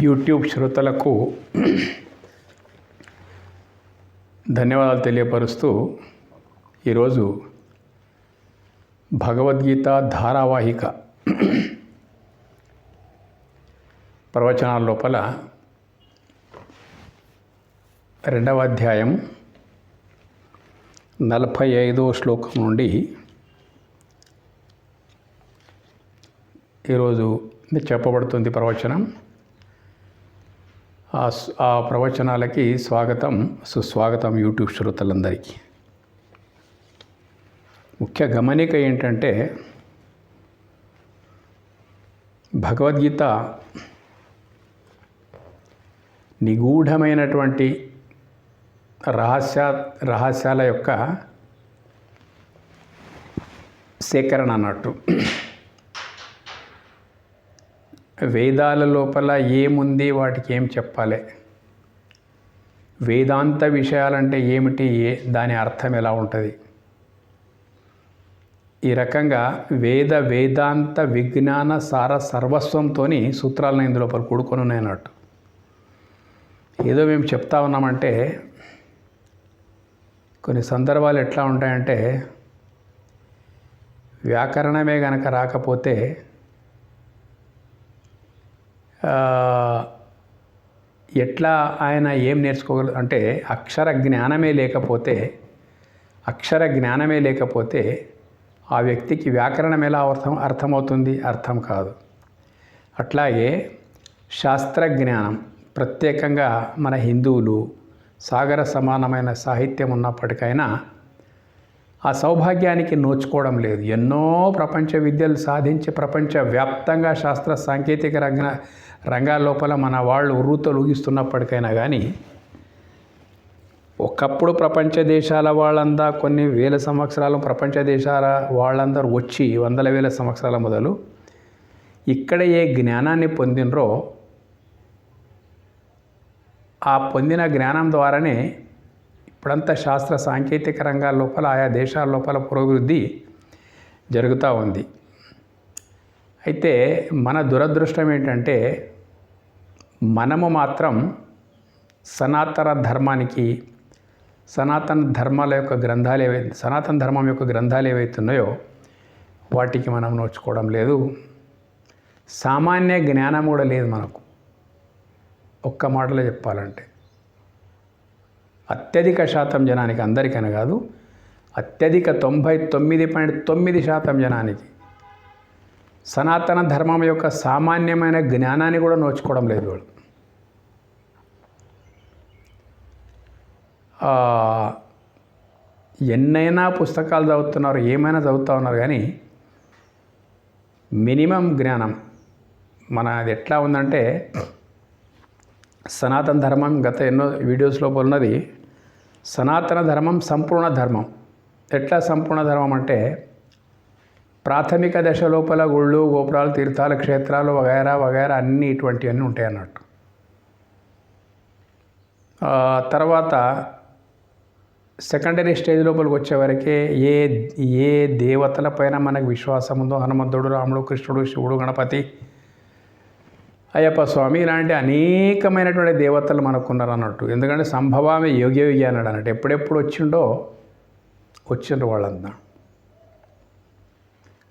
YouTube శ్రోతలకు ధన్యవాదాలు తెలియపరుస్తూ ఈరోజు భగవద్గీత ధారావాహిక ప్రవచనాల లోపల 2వ అధ్యాయం 45వ శ్లోకం నుండి ఈరోజు చెప్పబడుతుంది ప్రవచనం. ఆ ప్రవచనాలకి స్వాగతం, సుస్వాగతం యూట్యూబ్ శ్రోతలందరికీ. ముఖ్య గమనిక ఏంటంటే, భగవద్గీత నిగూఢమైనటువంటి రహస్యాల యొక్క సేకరణ అన్నట్టు. వేదాల లోపల ఏముంది, వాటికి ఏం చెప్పాలి, వేదాంత విషయాలంటే ఏమిటి, దాని అర్థం ఎలా ఉంటుంది, ఈ రకంగా వేదాంత విజ్ఞాన సార సర్వస్వంతో సూత్రాలను ఇందులో కూడుకొని ఉన్నాయన్నట్టు. ఏదో మేము చెప్తా ఉన్నామంటే కొన్ని సందర్భాలు ఎట్లా ఉంటాయంటే, వ్యాకరణమే గనక రాకపోతే ఎట్లా ఆయన ఏం నేర్చుకోగలరు అంటే, అక్షర జ్ఞానమే లేకపోతే ఆ వ్యక్తికి వ్యాకరణం ఎలా అర్థమవుతుంది? అర్థం కాదు. అట్లాగే శాస్త్రజ్ఞానం, ప్రత్యేకంగా మన హిందువులు సాగర సమానమైన సాహిత్యం ఉన్నప్పటికైనా ఆ సౌభాగ్యానికి నోచుకోవడం లేదు. ఎన్నో ప్రపంచ విద్యలు సాధించి ప్రపంచవ్యాప్తంగా శాస్త్ర సాంకేతిక రంగాల లోపల మన వాళ్ళు ఉర్రూతలు ఊగిస్తున్నప్పటికైనా కానీ, ఒకప్పుడు ప్రపంచ దేశాల వాళ్ళందా కొన్ని వేల సంవత్సరాలు ప్రపంచ దేశాల వాళ్ళందరూ వచ్చి వందల వేల సంవత్సరాల మొదలు ఇక్కడ ఏ జ్ఞానాన్ని పొందినరో ఆ పొందిన జ్ఞానం ద్వారానే ఇప్పుడంతా శాస్త్ర సాంకేతిక రంగాల లోపల ఆయా దేశాల లోపల పురోభివృద్ధి జరుగుతూ ఉంది. అయితే మన దురదృష్టం ఏంటంటే, మనము మాత్రం సనాతన ధర్మం యొక్క గ్రంథాలు ఏవైతున్నాయో వాటికి మనం నోచుకోవడం లేదు. సామాన్య జ్ఞానం కూడా లేదు మనకు. ఒక్క మాటలో చెప్పాలంటే అత్యధిక శాతం జనానికి, అందరికైనా కాదు, అత్యధిక 99.9% జనానికి సనాతన ధర్మం యొక్క సామాన్యమైన జ్ఞానాన్ని కూడా నోచుకోవడం లేదు వాళ్ళు. ఎన్నైనా పుస్తకాలు చదువుతున్నారు, ఏమైనా చదువుతూ ఉన్నారు, కానీ మినిమం జ్ఞానం మనది ఎట్లా ఉందంటే, సనాతన ధర్మం గత ఎన్నో వీడియోస్ లోపల ఉన్నది. సనాతన ధర్మం సంపూర్ణ ధర్మం. ఎట్లా సంపూర్ణ ధర్మం అంటే, ప్రాథమిక దశ లోపల గుళ్ళు, గోపురాలు, తీర్థాలు, క్షేత్రాలు వగైరా అన్నీ ఇటువంటివన్నీ ఉంటాయి అన్నట్టు. తర్వాత సెకండరీ స్టేజ్ లోపలికి వచ్చేవరకే ఏ దేవతల పైన మనకు విశ్వాసం ఉందో, హనుమంతుడు, రాముడు, కృష్ణుడు, శివుడు, గణపతి, అయ్యప్ప స్వామి, ఇలాంటి అనేకమైనటువంటి దేవతలు మనకున్నారు అన్నట్టు. ఎందుకంటే సంభవామి యోగ్య అన్నాడు అన్నట్టు. ఎప్పుడెప్పుడు వచ్చిండ్రు వాళ్ళంతా.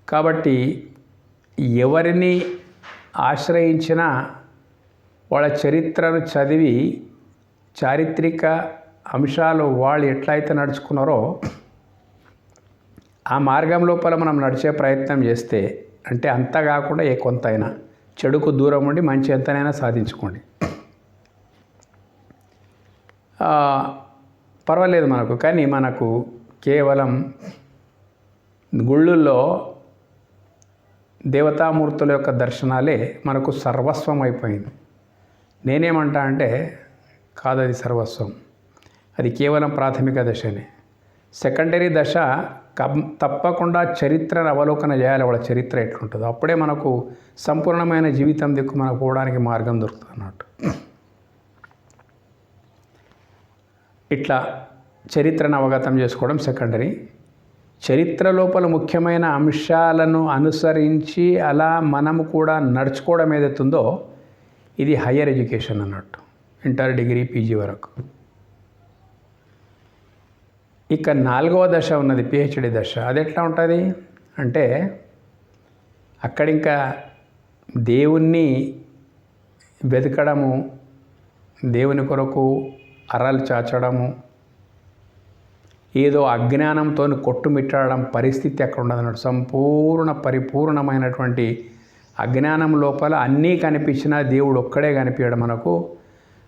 కాబట్టి ఎవరిని ఆశ్రయించినా వాళ్ళ చరిత్రను చదివి చారిత్రక అంశాలు వాళ్ళు ఎట్లయితే నడుచుకున్నారో ఆ మార్గం లోపల మనం నడిచే ప్రయత్నం చేస్తే, అంటే అంతా కాకుండా కొంత అయినా చెడుకు దూరం ఉండి మంచి ఎంతనైనా సాధించుకోండి, పర్వాలేదు మనకు. కానీ మనకు కేవలం గుళ్ళల్లో దేవతామూర్తుల యొక్క దర్శనాలే మనకు సర్వస్వం అయిపోయింది. నేనేమంటా అంటే, కాదది సర్వస్వం, అది కేవలం ప్రాథమిక దశనే. సెకండరీ దశ తప్పకుండా చరిత్రను అవలోకన చేయాలి, వాళ్ళ చరిత్ర ఎట్లుంటుందో. అప్పుడే మనకు సంపూర్ణమైన జీవితం దిక్కు మనకు పోవడానికి మార్గం దొరుకుతుంది అన్నట్టు. ఇట్లా చరిత్రను అవగతం చేసుకోవడం సెకండరీ. చరిత్ర లోపల ముఖ్యమైన అంశాలను అనుసరించి అలా మనము కూడా నడుచుకోవడం ఏదైతుందో ఇది హయ్యర్ ఎడ్యుకేషన్ అన్నట్టు, ఇంటర్, డిగ్రీ, పీజీ వరకు. ఇక 4వ దశ ఉన్నది, పిహెచ్డి దశ. అది ఎట్లా ఉంటుంది అంటే అక్కడింకా దేవుణ్ణి వెతకడము, దేవుని కొరకు అరలు చాచడము, ఏదో అజ్ఞానంతో కొట్టుమిట్టాడడం పరిస్థితి అక్కడ ఉండదన్నట్టు. పరిపూర్ణమైనటువంటి అజ్ఞానం లోపల అన్నీ కనిపించినా దేవుడు ఒక్కడే కనిపించడం మనకు.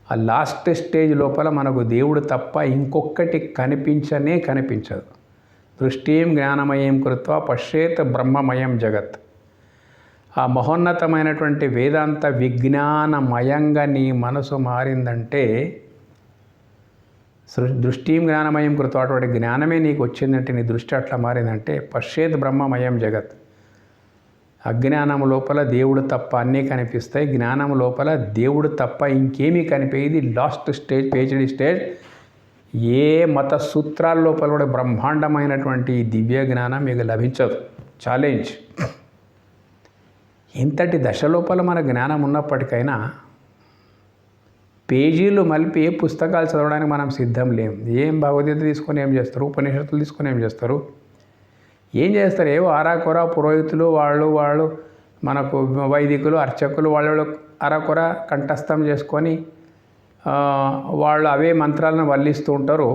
ఆ లాస్ట్ స్టేజ్ లోపల మనకు దేవుడు తప్ప ఇంకొక్కటి కనిపించదు. దృష్టిం జ్ఞానమయం కృత్వా పశ్యేత్ బ్రహ్మమయం జగత్. ఆ మహోన్నతమైనటువంటి వేదాంత విజ్ఞానమయంగా నీ మనసు మారిందంటే, దృష్టిం జ్ఞానమయం కృత్వా, అటువంటి జ్ఞానమే నీకు వచ్చిందంటే, నీ దృష్టి అట్లా మారిందంటే పశ్యేత్ బ్రహ్మమయం జగత్. అజ్ఞానం లోపల దేవుడు తప్ప అన్నీ కనిపిస్తాయి, జ్ఞానం లోపల దేవుడు తప్ప ఇంకేమీ కనిపించేది లాస్ట్ స్టేజ్, పిహెచ్డి స్టేజ్. ఏ మత సూత్రాల లోపల కూడా బ్రహ్మాండమైనటువంటి దివ్య జ్ఞానం మీకు లభించదు. ఛాలెంజ్. ఇంతటి దశ లోపల మన జ్ఞానం ఉన్నప్పటికైనా పేజీలు మలిపి ఏ పుస్తకాలు చదవడానికి మనం సిద్ధం లేము. ఏం భగవద్గీత తీసుకొని ఏం చేస్తారు, ఉపనిషత్తులు తీసుకొని ఏం చేస్తారు, ఏవో అరాకొర పురోహితులు వాళ్ళు మనకు వైదికులు, అర్చకులు వాళ్ళు అరాకొర కంఠస్థం చేసుకొని వాళ్ళు అవే మంత్రాలను వల్లిస్తూ ఉంటారు.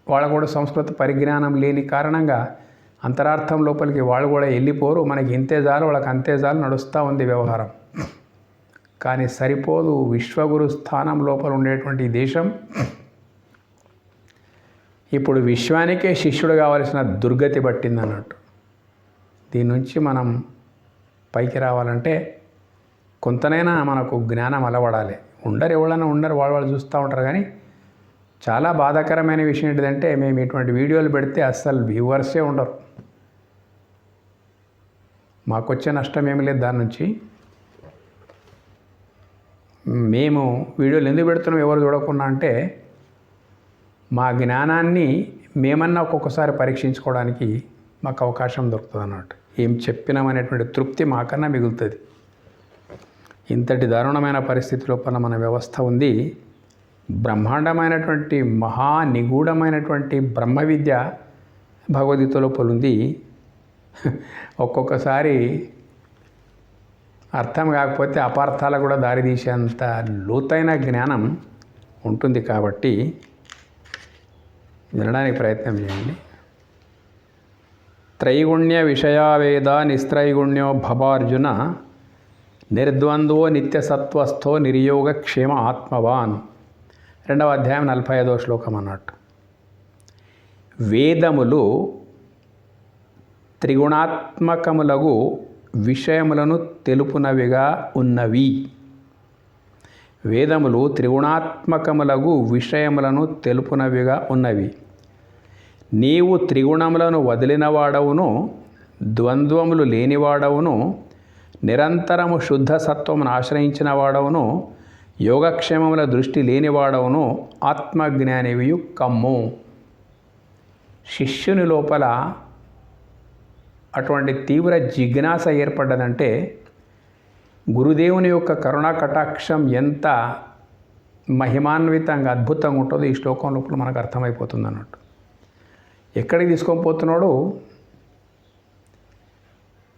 వాళ్ళు కూడా సంస్కృత పరిజ్ఞానం లేని కారణంగా అంతరార్థం లోపలికి వాళ్ళు కూడా వెళ్ళిపోరు. మనకి ఇంతే చాలు, వాళ్ళకి అంతే చాలు నడుస్తూ ఉంది వ్యవహారం. కానీ సరిపోదు. విశ్వగురు స్థానం లోపల ఉండేటువంటి దేశం ఇప్పుడు విశ్వానికే శిష్యుడు కావాల్సిన దుర్గతి పట్టింది అన్నట్టు. దీని నుంచి మనం పైకి రావాలంటే కొంతనైనా మనకు జ్ఞానం అలవడాలి. ఎవరైనా ఉండరు, వాళ్ళు చూస్తూ ఉంటారు. కానీ చాలా బాధాకరమైన విషయం ఏంటిదంటే, మేము ఇటువంటి వీడియోలు పెడితే అస్సలు వ్యూవర్సే ఉండరు. మాకు వచ్చే నష్టం ఏమి లేదు దాని నుంచి. మేము వీడియోలు ఎందుకు పెడుతున్నాం ఎవరు చూడకుండా అంటే, మా జ్ఞానాన్ని మేమన్నా ఒక్కొక్కసారి పరీక్షించుకోవడానికి మాకు అవకాశం దొరుకుతుంది అన్నట్టు. ఏం చెప్పినామనేటువంటి తృప్తి మాకన్నా మిగులుతుంది. ఇంతటి దారుణమైన పరిస్థితి లోపల మన వ్యవస్థ ఉంది. బ్రహ్మాండమైనటువంటి నిగూఢమైనటువంటి బ్రహ్మ విద్య భగవద్గీత లోపల ఉంది. ఒక్కొక్కసారి అర్థం కాకపోతే అపార్థాలకు కూడా దారితీసేంత లోతైన జ్ఞానం ఉంటుంది. కాబట్టి వినడానికి ప్రయత్నం చేయండి. త్రైగుణ్య విషయావేద నిస్త్రైగుణ్యో భవార్జున నిర్ద్వంద్వో నిత్యసత్వస్థో నిర్యోగ క్షేమ ఆత్మవాన్. 2వ అధ్యాయం 45వ శ్లోకం అన్నట్టు. వేదములు త్రిగుణాత్మకములగు విషయములను తెలుపునవిగా ఉన్నవి. వేదములు త్రిగుణాత్మకములగు విషయములను తెలుపునవిగా ఉన్నవి. నీవు త్రిగుణములను వదిలినవాడవును, ద్వంద్వములు లేనివాడవును, నిరంతరము శుద్ధ సత్వమును ఆశ్రయించిన వాడవును, యోగక్షేమముల దృష్టి లేనివాడవును, ఆత్మజ్ఞానివియు కమ్ము. శిష్యుని లోపల అటువంటి తీవ్ర జిజ్ఞాస ఏర్పడ్డదంటే గురుదేవుని యొక్క కరుణా కటాక్షం ఎంత మహిమాన్వితంగా అద్భుతంగా ఉంటుందో ఈ శ్లోకం లోపల మనకు అర్థమైపోతుంది అన్నట్టు. ఎక్కడికి తీసుకొని పోతున్నాడు?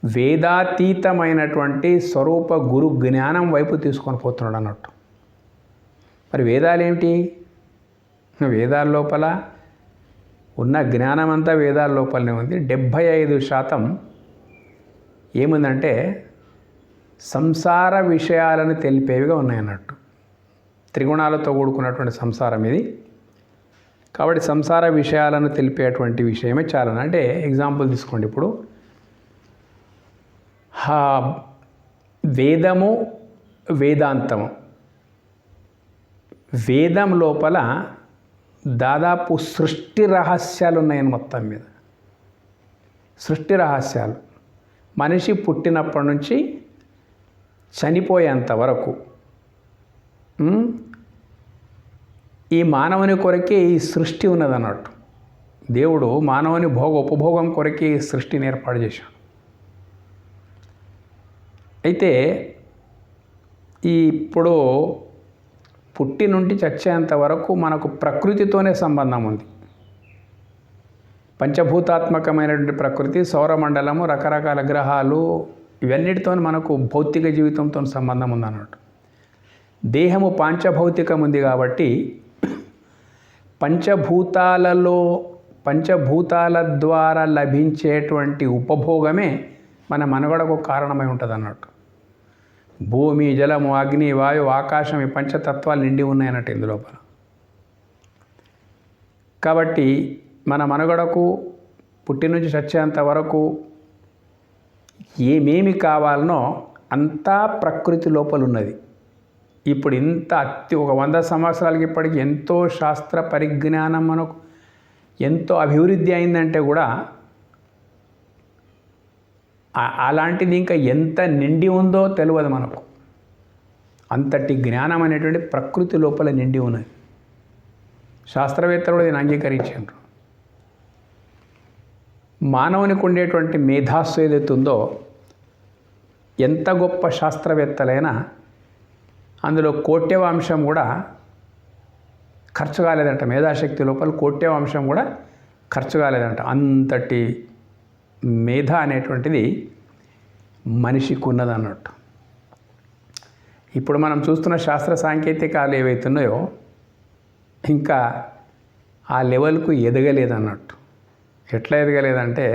వేదాతీతమైనటువంటి స్వరూప గురు జ్ఞానం వైపు తీసుకొని పోతున్నాడు అన్నట్టు. మరి వేదాలు ఏమిటి? వేదాల లోపల ఉన్న జ్ఞానం అంతా వేదాల లోపలనే ఉంది. 75% ఏముందంటే సంసార విషయాలను తెలిపేవిగా ఉన్నాయన్నట్టు. త్రిగుణాలతో కూడుకున్నటువంటి సంసారం ఇది. కాబట్టి సంసార విషయాలను తెలిపేటువంటి విషయమే చాలా. అంటే ఎగ్జాంపుల్ తీసుకోండి. ఇప్పుడు వేదము, వేదాంతము. వేదం లోపల దాదాపు సృష్టి రహస్యాలు ఉన్నాయని మొత్తం మీద. సృష్టి రహస్యాలు మనిషి పుట్టినప్పటి నుంచి చనిపోయేంత వరకు ఈ మానవుని కొరకే ఈ సృష్టి ఉన్నదన్నట్టు. దేవుడు మానవుని ఉపభోగం కొరకే ఈ సృష్టిని ఏర్పాటు చేశాడు. అయితే ఇప్పుడు పుట్టి నుండి చచ్చేంత వరకు మనకు ప్రకృతితోనే సంబంధం ఉంది. పంచభూతాత్మకమైనటువంటి ప్రకృతి, సౌరమండలము, రకరకాల గ్రహాలు, ఇవన్నిటితో మనకు భౌతిక జీవితంతో సంబంధం ఉందన్నట్టు. దేహము పాంచభౌతికం ఉంది కాబట్టి పంచభూతాల ద్వారా లభించేటువంటి ఉపభోగమే మన మనుగడకు కారణమై ఉంటుంది అన్నట్టు. భూమి, జలము, అగ్ని, వాయువు, ఆకాశం, ఈ పంచతత్వాలు నిండి ఉన్నాయన్నట్టు ఇందులోపల. కాబట్టి మన మనుగడకు పుట్టి నుంచి చచ్చేంత వరకు ఏమేమి కావాలనో అంతా ప్రకృతి లోపల ఉన్నది. ఇప్పుడు ఇంత ఒక 100 సంవత్సరాలకి ఇప్పటికి ఎంతో శాస్త్ర పరిజ్ఞానం మనకు ఎంతో అభివృద్ధి అయిందంటే కూడా అలాంటిది ఇంకా ఎంత నిండి ఉందో తెలియదు మనకు. అంతటి జ్ఞానం అనేటువంటి ప్రకృతి లోపల నిండి ఉన్నది. శాస్త్రవేత్తలు దీన్ని అంగీకరించారు. మానవునికి ఉండేటువంటి మేధాస్సు ఏదైతే ఉందో, ఎంత గొప్ప శాస్త్రవేత్తలైనా అందులో కోట్యవ అంశం కూడా ఖర్చు కాలేదంట. మేధాశక్తి లోపల కోట్యవ అంశం కూడా ఖర్చు కాలేదంట. అంతటి మేధ అనేటువంటిది మనిషికి ఉన్నదన్నట్టు. ఇప్పుడు మనం చూస్తున్న శాస్త్ర సాంకేతికాలు ఏవైతున్నాయో ఇంకా ఆ లెవెల్కు ఎదగలేదన్నట్టు. ఎట్లా ఎదగలేదంటే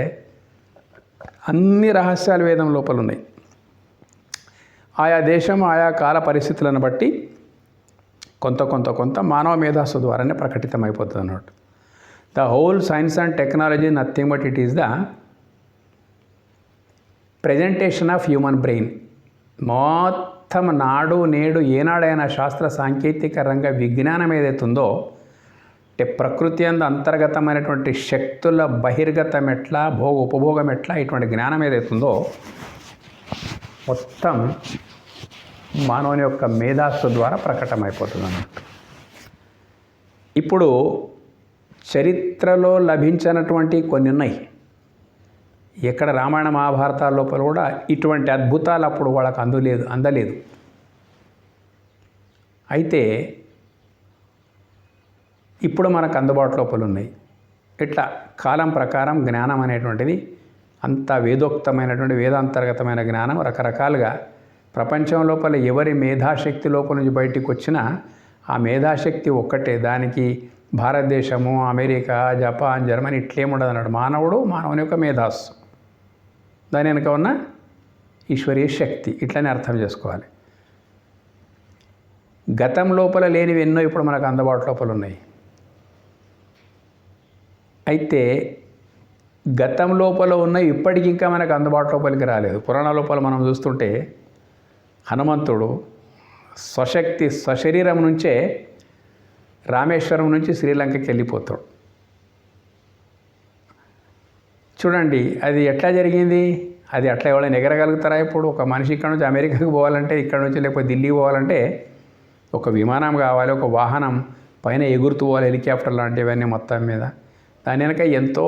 అన్ని రహస్యాలు వేదం లోపల ఉన్నాయి. ఆయా దేశం, ఆయా కాల పరిస్థితులను బట్టి కొంత మానవ మేధస్సు ద్వారానే ప్రకటితమైపోతుంది అన్నట్టు. The whole science and technology nothing but it is the presentation of human brain. మొత్తం నాడు నేడు ఏనాడైనా శాస్త్ర సాంకేతిక రంగ విజ్ఞానం ఏదైతుందో, ప్రకృతి అందు అంతర్గతమైనటువంటి శక్తుల బహిర్గతం ఎట్లా, ఉపభోగం ఎట్లా, ఇటువంటి జ్ఞానం ఏదైతుందో మొత్తం మానవుని యొక్క మేధాస్సు ద్వారా ప్రకటమైపోతుంది అన్నట్టు. ఇప్పుడు చరిత్రలో లభించినటువంటి కొన్ని ఉన్నాయి. ఎక్కడ రామాయణ మహాభారతాల లోపల కూడా ఇటువంటి అద్భుతాలు అప్పుడు వాళ్ళకు అందలేదు. అయితే ఇప్పుడు మనకు అందుబాటు లోపల ఉన్నాయి. ఇట్లా కాలం ప్రకారం జ్ఞానం అనేటువంటిది అంత వేదోక్తమైనటువంటి వేదాంతర్గతమైన జ్ఞానం రకరకాలుగా ప్రపంచం లోపల ఎవరి మేధాశక్తి లోపల నుంచి బయటికి వచ్చినా ఆ మేధాశక్తి ఒక్కటే. దానికి భారతదేశము, అమెరికా, జపాన్, జర్మనీ ఇట్లేముండదు అన్నాడు. మానవుని యొక్క మేధాస్సు, దాని వెనుక ఉన్న ఈశ్వరీయ శక్తి, ఇట్లనే అర్థం చేసుకోవాలి. గతం లోపల లేనివి ఎన్నో ఇప్పుడు మనకు అందుబాటు లోపల ఉన్నాయి. అయితే గతం లోపల ఉన్నవి ఇప్పటికి ఇంకా మనకు అందుబాటు లోపలికి రాలేదు. పురాణ లోపల మనం చూస్తుంటే హనుమంతుడు స్వశరీరం నుంచే రామేశ్వరం నుంచి శ్రీలంకకి వెళ్ళిపోతాడు. చూడండి అది ఎట్లా జరిగింది. అది అట్లా ఎవరైనా ఎగరగలుగుతారా? ఇప్పుడు ఒక మనిషి ఇక్కడ నుంచి అమెరికాకి పోవాలంటే, ఇక్కడ నుంచి లేకపోతే ఢిల్లీ పోవాలంటే ఒక విమానం కావాలి, ఒక వాహనం పైన ఎగురుతూ పోవాలి, హెలికాప్టర్ లాంటివన్నీ మొత్తం మీద. దాని వెనక ఎంతో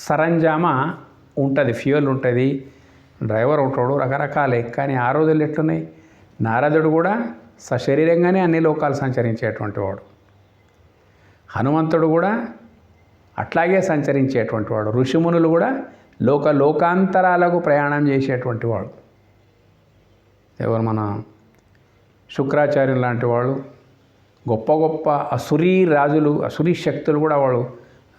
సరంజామా ఉంటుంది, ఫ్యూయల్ ఉంటుంది, డ్రైవర్ ఉంటాడు, రకరకాలే. కానీ ఆ రోజులు ఎట్లున్నాయి? నారదుడు కూడా సశరీరంగానే అన్ని లోకాలు సంచరించేటువంటి వాడు. హనుమంతుడు కూడా అట్లాగే సంచరించేటువంటి వాడు. ఋషిమునులు కూడా లోకాంతరాలకు ప్రయాణం చేసేటువంటి వాడు. ఎవరు? మన శుక్రాచార్యులు లాంటి వాళ్ళు, గొప్ప గొప్ప అసురీ రాజులు, అసురీ శక్తులు కూడా వాడు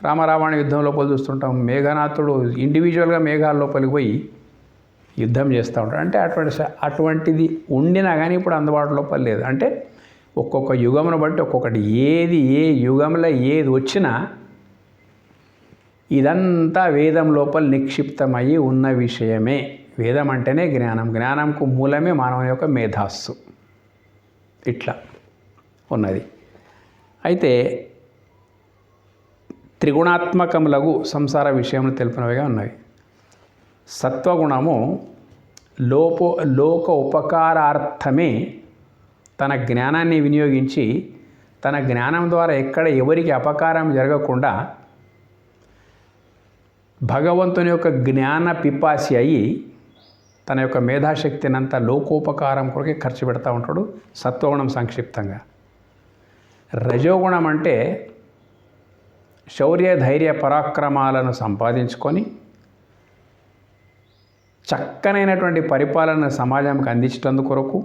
రామరావణ యుద్ధం లోపల చూస్తుంటాం. మేఘనాథుడు ఇండివిజువల్గా మేఘాల లోపలికి పోయి యుద్ధం చేస్తూ ఉంటాడు. అంటే అటువంటిది ఉండినా కానీ ఇప్పుడు అందుబాటు లోపల లేదు. అంటే ఒక్కొక్క యుగమును బట్టి ఒక్కొక్కటి, ఏ యుగంలో ఏది వచ్చినా ఇదంతా వేదం లోపల నిక్షిప్తమయ్యి ఉన్న విషయమే. వేదం అంటేనే జ్ఞానం, జ్ఞానంకు మూలమే మానవుని యొక్క మేధాస్సు. ఇట్లా ఉన్నది. అయితే త్రిగుణాత్మకములగు సంసార విషయములు తెలిపినవిగా ఉన్నవి. సత్వగుణము లోక ఉపకారార్థమే తన జ్ఞానాన్ని వినియోగించి, తన జ్ఞానం ద్వారా ఎక్కడ ఎవరికి అపకారం జరగకుండా భగవంతుని యొక్క జ్ఞాన పిపాసి అయి తన యొక్క మేధాశక్తిని అంతా లోకోపకారం కొరకే ఖర్చు పెడతా ఉంటాడు. సత్వగుణం సంక్షిప్తంగా. రజోగుణం అంటే శౌర్య ధైర్య పరాక్రమాలను సంపాదించుకొని చక్కనైనటువంటి పరిపాలన సమాజంకి అందించటందు కొరకు,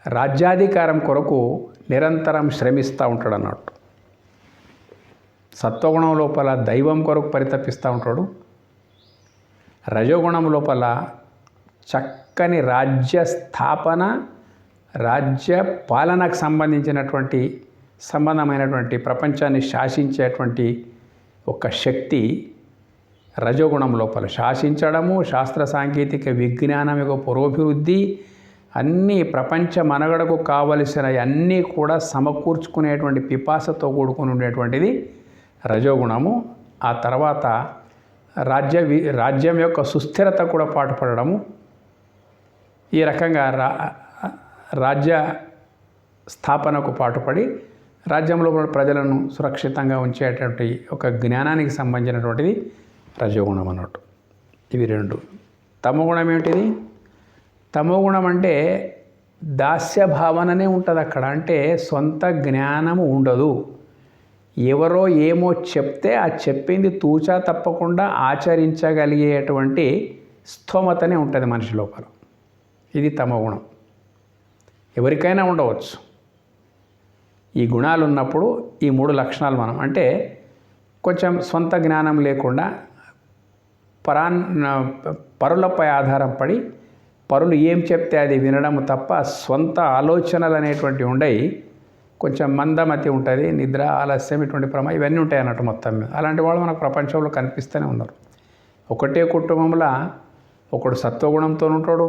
రాజ్యాధికారం కొరకు నిరంతరం శ్రమిస్తూ ఉంటాడు అన్నట్టు. సత్వగుణం లోపల దైవం కొరకు పరితపిస్తూ ఉంటాడు. రజోగుణం లోపల చక్కని రాజ్య స్థాపన, రాజ్య పాలనకు సంబంధమైనటువంటి ప్రపంచాన్ని శాసించేటువంటి ఒక శక్తి రజోగుణం లోపల. శాసించడము, శాస్త్ర సాంకేతిక విజ్ఞానం యొక్క పురోభివృద్ధి, అన్నీ ప్రపంచ మనుగడకు కావలసిన అన్నీ కూడా సమకూర్చుకునేటువంటి పిపాసతో కూడుకుని ఉండేటువంటిది రజోగుణము. ఆ తర్వాత రాజ్యం యొక్క సుస్థిరత కూడా పాటుపడము. ఈ రకంగా రాజ్య స్థాపనకు పాటుపడి రాజ్యంలో ప్రజలను సురక్షితంగా ఉంచేటువంటి ఒక జ్ఞానానికి సంబంధించినటువంటిది రజోగుణం అన్నట్టు. ఇవి రెండు. తమోగుణం ఏమిటిది? తమోగుణం అంటే దాస్య భావననే ఉంటుంది అక్కడ. అంటే సొంత జ్ఞానము ఉండదు. ఎవరో ఏమో చెప్తే ఆ చెప్పింది తూచా తప్పకుండా ఆచరించగలిగేటువంటి స్థోమతనే ఉంటుంది మనిషి లోపల. ఇది తమోగుణం. ఎవరికైనా ఉండవచ్చు. ఈ గుణాలు ఉన్నప్పుడు ఈ 3 లక్షణాలు మనం అంటే కొంచెం సొంత జ్ఞానం లేకుండా పరులపై ఆధారం పడి పరులు ఏం చెప్తే అది వినడం తప్ప స్వంత ఆలోచనలు అనేటువంటివి ఉండయి. కొంచెం మందమతి ఉంటుంది, నిద్ర, ఆలస్యం, ఇటువంటి ఇవన్నీ ఉంటాయి అన్నట్టు మొత్తం మీద. అలాంటి వాళ్ళు మనకు ప్రపంచంలో కనిపిస్తూనే ఉన్నారు. ఒకటే కుటుంబంలో ఒకడు సత్వగుణంతో ఉంటాడు,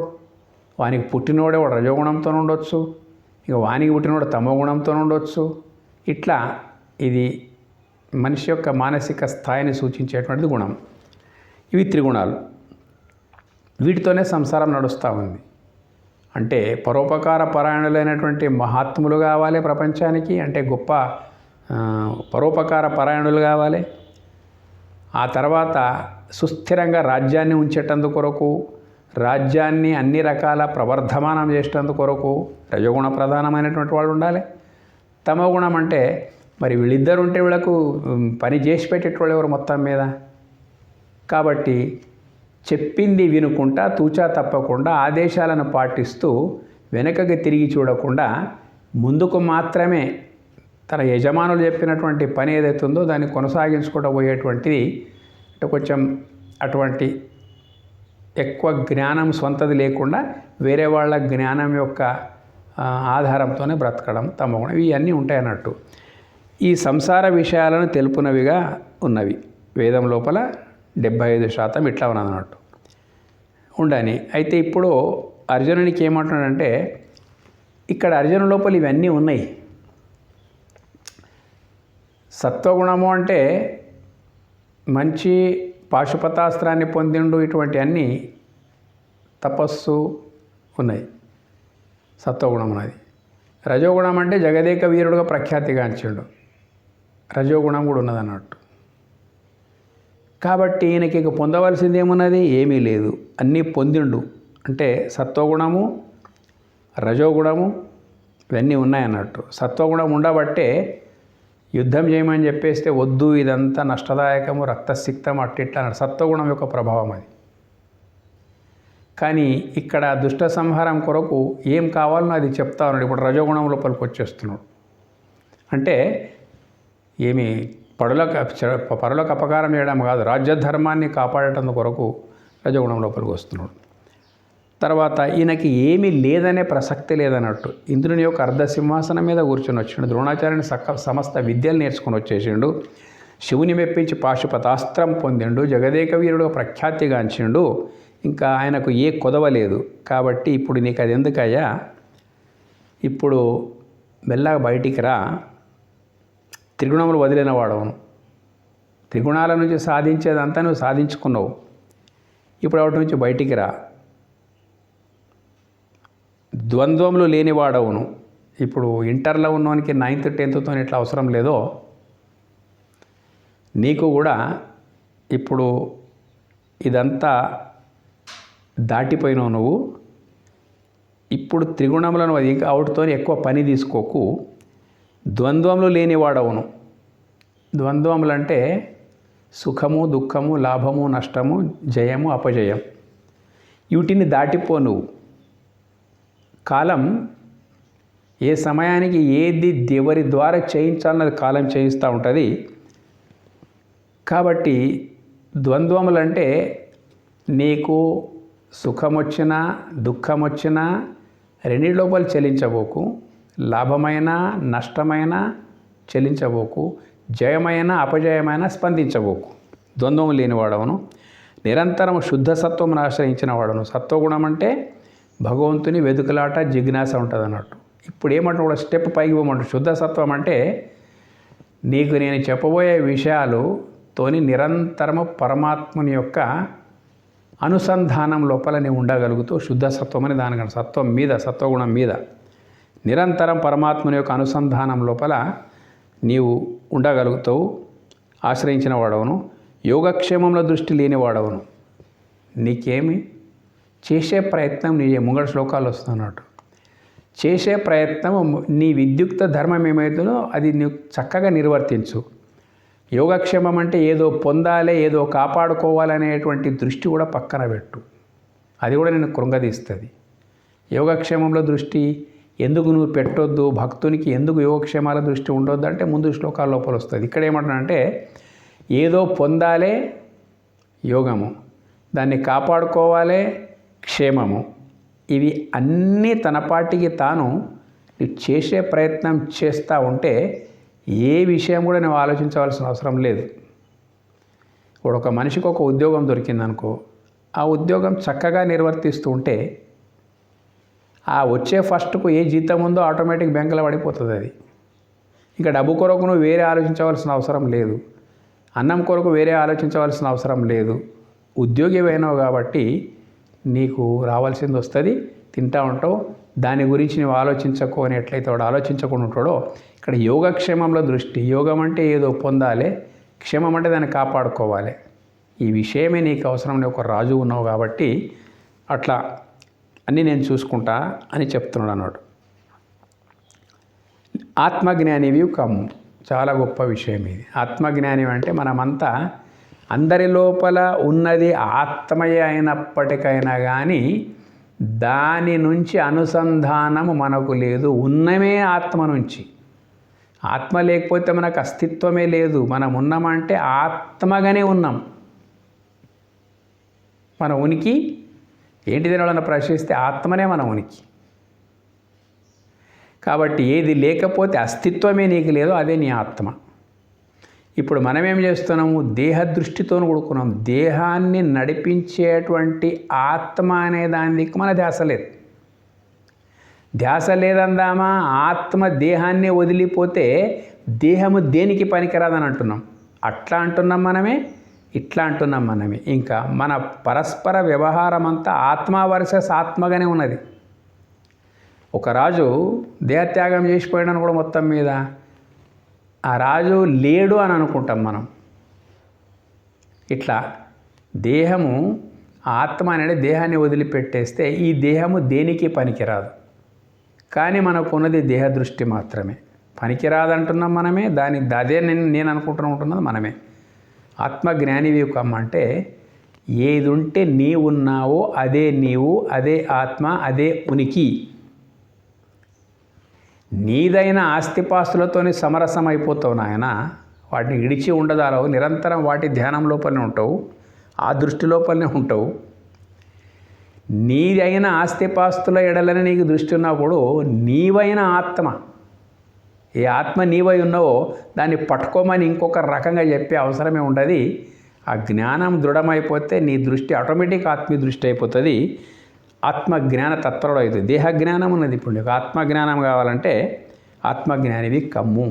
వానికి పుట్టినోడే వాడు రజోగుణంతో ఉండొచ్చు, ఇక వానికి పుట్టినోడు తమోగుణంతో ఉండొచ్చు. ఇట్లా ఇది మనిషి యొక్క మానసిక స్థాయిని సూచించేటువంటిది గుణం. ఇవి త్రిగుణాలు. వీటితోనే సంసారం నడుస్తూ ఉంది. అంటే పరోపకార పరాయణులైనటువంటి మహాత్ములు కావాలి ప్రపంచానికి, అంటే గొప్ప పరోపకార పరాయణులు కావాలి. ఆ తర్వాత సుస్థిరంగా రాజ్యాన్ని ఉంచేటందు కొరకు, రాజ్యాన్ని అన్ని రకాల ప్రవర్ధమానం చేసేటందు కొరకు రజోగుణ ప్రధానమైనటువంటి వాళ్ళు ఉండాలి. తమోగుణం అంటే మరి వీళ్ళిద్దరు ఉంటే వీళ్ళకు పని చేసి పెట్టేటోళ్ళు ఎవరు మొత్తం మీద. కాబట్టి చెప్పింది వినుకుంటా తూచా తప్పకుండా ఆదేశాలను పాటిస్తూ వెనకకి తిరిగి చూడకుండా ముందుకు మాత్రమే తన యజమానులు చెప్పినటువంటి పని ఏదైతుందో దాన్ని కొనసాగించుకుంటూ పోయేటువంటిది. అంటే కొంచెం అటువంటి ఎక్కువ జ్ఞానం సొంతది లేకుండా వేరే వాళ్ళ జ్ఞానం యొక్క ఆధారంతోనే బ్రతకడం తమగుణం. ఇవన్నీ ఉంటాయన్నట్టు. ఈ సంసార విషయాలను తెలుపునవిగా ఉన్నవి వేదం లోపల 75% ఇట్లా ఉన్నదన్నట్టు ఉండని. అయితే ఇప్పుడు అర్జునునికి ఏమంటున్నాడంటే ఇక్కడ అర్జును లోపల ఇవన్నీ ఉన్నాయి. సత్వగుణము అంటే మంచి పాశుపతాస్త్రాన్ని పొందిండు, ఇటువంటి అన్నీ తపస్సు ఉన్నాయి. సత్వగుణం ఉన్నది. రజోగుణం అంటే జగదేక వీరుడుగా ప్రఖ్యాతిగాంచిండు. రజోగుణం కూడా ఉన్నదన్నట్టు. కాబట్టి ఈయనకి ఇక పొందవలసింది ఏమున్నది? ఏమీ లేదు, అన్నీ పొందిండు. అంటే సత్వగుణము, రజోగుణము ఇవన్నీ ఉన్నాయన్నట్టు. సత్వగుణం ఉండబట్టే యుద్ధం చేయమని చెప్పేస్తే వద్దు, ఇదంతా నష్టదాయకము, రక్తసిక్తం, అట్టిట్లా అన్నాడు. సత్వగుణం యొక్క ప్రభావం అది. కానీ ఇక్కడ దుష్ట సంహారం కొరకు ఏం కావాలనో అది చెప్తా ఉన్నాడు. ఇప్పుడు రజోగుణం లోపలికి వచ్చేస్తున్నాడు. అంటే ఏమి పరులకు అపకారం చేయడం కాదు, రాజ్యధర్మాన్ని కాపాడటం కొరకు రజోగుణం లోపలికి వస్తున్నాడు. తర్వాత ఈయనకి ఏమీ లేదనే ప్రసక్తి లేదన్నట్టు. ఇంద్రుని యొక్క అర్ధసింహాసనం మీద కూర్చొని వచ్చిండు. ద్రోణాచార్యుని సమస్త విద్యలు నేర్చుకొని వచ్చేసిండు. శివుని మెప్పించి పాశుపతాస్త్రం పొందిండు. జగదేక వీరుడు ప్రఖ్యాతిగాంచిండు. ఇంకా ఆయనకు ఏ కొదవలేదు. కాబట్టి ఇప్పుడు నీకు అది ఎందుకయ్యా, ఇప్పుడు మెల్లగా బయటికి రా, త్రిగుణములు వదిలిన వాడవును. త్రిగుణాల నుంచి సాధించేదంతా నువ్వు సాధించుకున్నావు. ఇప్పుడు వాటి నుంచి బయటికి రా. ద్వంద్వములు లేనివాడవును. ఇప్పుడు ఇంటర్లో ఉన్నవానికి 9th 10thతో ఇట్లా అవసరం లేదో నీకు కూడా ఇప్పుడు ఇదంతా దాటిపోయినావు నువ్వు. ఇప్పుడు త్రిగుణములను ఇంకా అవుట్తో ఎక్కువ పని తీసుకోకు. ద్వంద్వములు లేనివాడవును. ద్వంద్వములు అంటే సుఖము, దుఃఖము, లాభము, నష్టము, జయము, అపజయం. వీటిని దాటిపో నువ్వు. కాలం ఏ సమయానికి ఏది ఎవరి ద్వారా చేయించాలన్నది కాలం చేయిస్తూ ఉంటుంది. కాబట్టి ద్వంద్వములంటే నీకు సుఖం వచ్చినా దుఃఖం వచ్చినా రెండింటి లోపల చెలించబోకు. లాభమైన నష్టమైన చెలించబోకు. జయమైన అపజయమైన స్పందించబోకు. ద్వంద్వం లేనివాడవును. నిరంతరం శుద్ధ సత్వమును ఆశ్రయించిన వాడను. సత్వగుణం అంటే భగవంతుని వెతుకులాట, జిజ్ఞాస ఉంటుంది అన్నట్టు. ఇప్పుడు ఏమంటే కూడా స్టెప్ పైకి పోమంటారు. శుద్ధ సత్వం అంటే నీకు నేను చెప్పబోయే విషయాలుతోని నిరంతరము పరమాత్ముని యొక్క అనుసంధానం లోపల నీవు ఉండగలుగుతూ శుద్ధ సత్వం అని దానికన్నా సత్వం మీద, సత్వగుణం మీద నిరంతరం పరమాత్ముని యొక్క అనుసంధానం లోపల నీవు ఉండగలుగుతావు. ఆశ్రయించిన వాడవును. యోగక్షేమంలో దృష్టి లేని వాడవును. నీకేమి చేసే ప్రయత్నం నీ ముంగడ శ్లోకాలు వస్తున్నట్టు చేసే ప్రయత్నం నీ విద్యుక్త ధర్మం ఏమవుతుందో అది నీవు చక్కగా నిర్వర్తించు. యోగక్షేమం అంటే ఏదో పొందాలి, ఏదో కాపాడుకోవాలనేటువంటి దృష్టి కూడా పక్కన పెట్టు. అది కూడా నేను కృంగదీస్తుంది. యోగక్షేమంలో దృష్టి ఎందుకు నువ్వు పెట్టొద్దు, భక్తునికి ఎందుకు యోగక్షేమాల దృష్టి ఉండొద్దు అంటే ముందు శ్లోకాల లోపల వస్తుంది. ఇక్కడ ఏమంటున్నానంటే ఏదో పొందాలే యోగము, దాన్ని కాపాడుకోవాలే క్షేమము. ఇవి అన్నీ తన పాటికి తాను చేసే ప్రయత్నం చేస్తూ ఉంటే ఏ విషయం కూడా నువ్వు ఆలోచించవలసిన అవసరం లేదు. ఇప్పుడు ఒక మనిషికి ఒక ఉద్యోగం దొరికిందనుకో, ఆ ఉద్యోగం చక్కగా నిర్వర్తిస్తూ ఉంటే ఆ వచ్చే ఫస్ట్కు ఏ జీతం ఉందో ఆటోమేటిక్ బ్యాంకులో పడిపోతుంది. అది ఇంకా డబ్బు కొరకు నువ్వు వేరే ఆలోచించవలసిన అవసరం లేదు. అన్నం కొరకు వేరే ఆలోచించవలసిన అవసరం లేదు. ఉద్యోగి అయినావు కాబట్టి నీకు రావాల్సింది వస్తుంది, తింటా ఉంటావు. దాని గురించి నువ్వు ఆలోచించకు అని ఎట్లయితే వాడు ఆలోచించకుండా ఉంటాడో ఇక్కడ యోగక్షేమంలో దృష్టి. యోగం అంటే ఏదో పొందాలి, క్షేమం అంటే దాన్ని కాపాడుకోవాలి. ఈ విషయమే నీకు అవసరం. నేను ఒక రాజు ఉన్నావు కాబట్టి అట్లా అన్నీ నేను చూసుకుంటా అని చెప్తున్నాడు అన్నాడు. ఆత్మజ్ఞానివి కమ్ము. చాలా గొప్ప విషయం ఇది. ఆత్మజ్ఞాని అంటే మనమంతా అందరి లోపల ఉన్నది ఆత్మయే అయినప్పటికైనా కానీ దాని నుంచి అనుసంధానము మనకు లేదు. ఉన్నమే ఆత్మ నుంచి. ఆత్మ లేకపోతే మనకు అస్తిత్వమే లేదు. మనం ఉన్నామంటే ఆత్మగానే ఉన్నాం. మన ఉనికి ఏంటిదని వాళ్ళని ప్రశ్నిస్తే ఆత్మనే మన ఉనికి. కాబట్టి ఏది లేకపోతే అస్తిత్వమే నీకు లేదో అదే నీ ఆత్మ. ఇప్పుడు మనం ఏం చేస్తున్నాము? దేహ దృష్టితో కూడుకున్నాం. దేహాన్ని నడిపించేటువంటి ఆత్మ అనే దానికి మన ధ్యాస లేదు. ధ్యాస లేదందామా? ఆత్మ దేహాన్ని వదిలిపోతే దేహము దేనికి పనికిరాదని అంటున్నాం. అట్లా అంటున్నాం మనమే, ఇట్లా అంటున్నాం మనమే. ఇంకా మన పరస్పర వ్యవహారం అంతా ఆత్మ వర్సెస్ ఆత్మగానే ఉన్నది. ఒక రాజు దేహత్యాగం చేసిపోయాడని కూడా మొత్తం మీద ఆ రాజు లేడు అని అనుకుంటాం మనం. ఇట్లా దేహము ఆత్మ అనేది దేహాన్ని వదిలిపెట్టేస్తే ఈ దేహము దేనికి పనికిరాదు. కానీ మనకు ఉన్నది దేహ దృష్టి మాత్రమే. పనికిరాదంటున్నాం మనమే, అదే నేను అనుకుంటున్నది మనమే. ఆత్మజ్ఞానివి కమ్మంటే ఏది ఉంటే నీవున్నావో అదే నీవు, అదే ఆత్మ, అదే ఉనికి. నీదైన ఆస్తిపాస్తులతోని సమరసం అయిపోతావు నాయన. వాటిని ఇడిచి ఉండదాలవు. నిరంతరం వాటి ధ్యానం లోపలనే ఉంటావు, ఆ దృష్టి లోపలనే ఉంటావు. నీదైన ఆస్తిపాస్తుల ఎడలని నీకు దృష్టి ఉన్నప్పుడు నీవైన ఆత్మ, ఏ ఆత్మ నీవై ఉన్నావో దాన్ని పట్టుకోమని ఇంకొక రకంగా చెప్పే అవసరమే ఉండదు. ఆ జ్ఞానం దృఢమైపోతే నీ దృష్టి ఆటోమేటిక్ ఆత్మీయ దృష్టి అయిపోతుంది. ఆత్మజ్ఞాన తత్పరుడు అవుతుంది. దేహ జ్ఞానం ఉన్నది. ఇప్పుడు నీకు ఆత్మజ్ఞానం కావాలంటే ఆత్మజ్ఞానివి కమ్ము.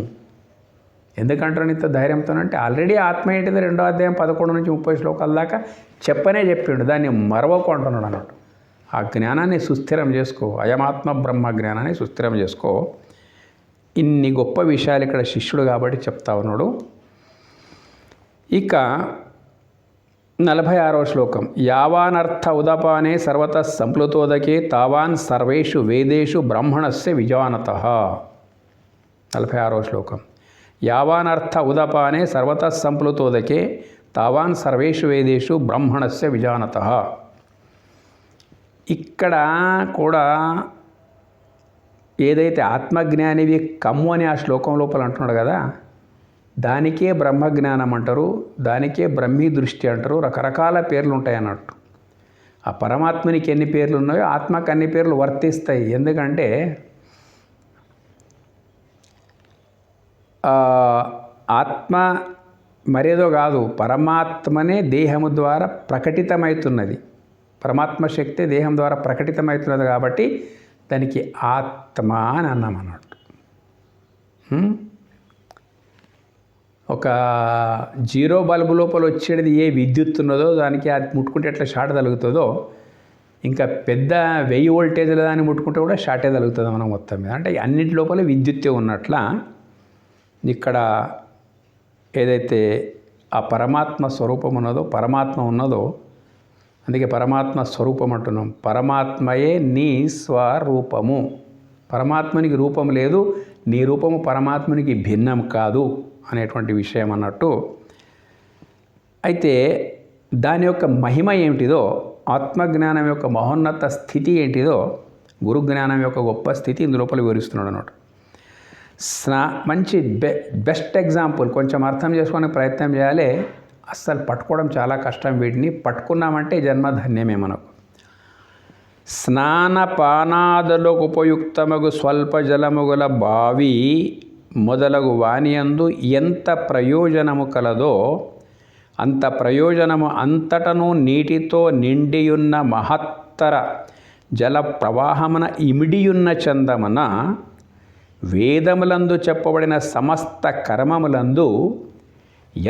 ఎందుకంటారు ఇంత ధైర్యంతో అంటే ఆల్రెడీ ఆత్మ ఏంటిది 2వ అధ్యాయం 11 నుంచి 30 శ్లోకాల దాకా చెప్పిండు. దాన్ని మరవకు అంటున్నాడు అన్నట్టు. ఆ జ్ఞానాన్ని సుస్థిరం చేసుకో. అయమాత్మ బ్రహ్మ జ్ఞానాన్ని సుస్థిరం చేసుకో. ఇన్ని గొప్ప విషయాలు ఇక్కడ శిష్యుడు కాబట్టి చెప్తా ఉన్నాడు. ఇక 46వ శ్లోకం. యావానర్థ ఉదపానే సర్వతః సంప్లుతోదకే తావాన్ సర్వేషు వేదేషు బ్రాహ్మణస్య విజానతః. 46వ శ్లోకం. యావానర్థ ఉదపానే సర్వతః సంప్లుతోదకే తావాన్ సర్వేషు వేదేషు బ్రాహ్మణస్య విజానతః. ఇక్కడ కూడా ఏదైతే ఆత్మజ్ఞానివి కమ్ము అని ఆ శ్లోకం లోపల అంటున్నాడు కదా, దానికే బ్రహ్మజ్ఞానం అంటారు, దానికే బ్రహ్మీ దృష్టి అంటారు. రకరకాల పేర్లు ఉంటాయి అన్నట్టు. ఆ పరమాత్మనికి ఎన్ని పేర్లు ఉన్నాయో ఆత్మకు అన్ని పేర్లు వర్తిస్తాయి. ఎందుకంటే ఆత్మ మరేదో కాదు, పరమాత్మనే దేహము ద్వారా ప్రకటితమవుతున్నది. పరమాత్మ శక్తి దేహం ద్వారా ప్రకటితమవుతున్నది కాబట్టి దానికి ఆత్మ అని అన్నాం అన్నట్టు. ఒక జీరో బల్బు లోపల వచ్చేది ఏ విద్యుత్ ఉన్నదో దానికి అది ముట్టుకుంటే ఎట్లా షార్ట్ తగులుతుందో, ఇంకా పెద్ద 1000 వోల్టేజ్ల దాన్ని ముట్టుకుంటే కూడా షార్టే తగులుతుంది మనం మొత్తం మీద. అంటే అన్నింటి లోపల విద్యుత్తే ఉన్నట్ల ఇక్కడ ఏదైతే ఆ పరమాత్మ స్వరూపం ఉన్నదో, పరమాత్మ ఉన్నదో, అందుకే పరమాత్మ స్వరూపం అంటున్నాం. పరమాత్మయే నీ స్వరూపము. పరమాత్మనికి రూపం లేదు, నీ రూపము పరమాత్మనికి భిన్నం కాదు అనేటువంటి విషయం అన్నట్టు. అయితే దాని యొక్క మహిమ ఏమిటిదో, ఆత్మజ్ఞానం యొక్క మహోన్నత స్థితి ఏంటిదో, గురుజ్ఞానం యొక్క గొప్ప స్థితి ఇందులోపల వివరిస్తున్నాడు అన్నట్టు. మంచి బెస్ట్ ఎగ్జాంపుల్. కొంచెం అర్థం చేసుకోవడానికి ప్రయత్నం చేయాలి. అస్సలు పట్టుకోవడం చాలా కష్టం. వీటిని పట్టుకున్నామంటే జన్మధన్యమే మనకు. స్నానపానాదులకు ఉపయుక్తమగు స్వల్ప జలముగల బావి మొదలగు వానియందు ఎంత ప్రయోజనము కలదో అంత ప్రయోజనము అంతటను నీటితో నిండియున్న మహత్తర జల ప్రవాహమున ఇమిడియున్న చందమున వేదములందు చెప్పబడిన సమస్త కర్మములందు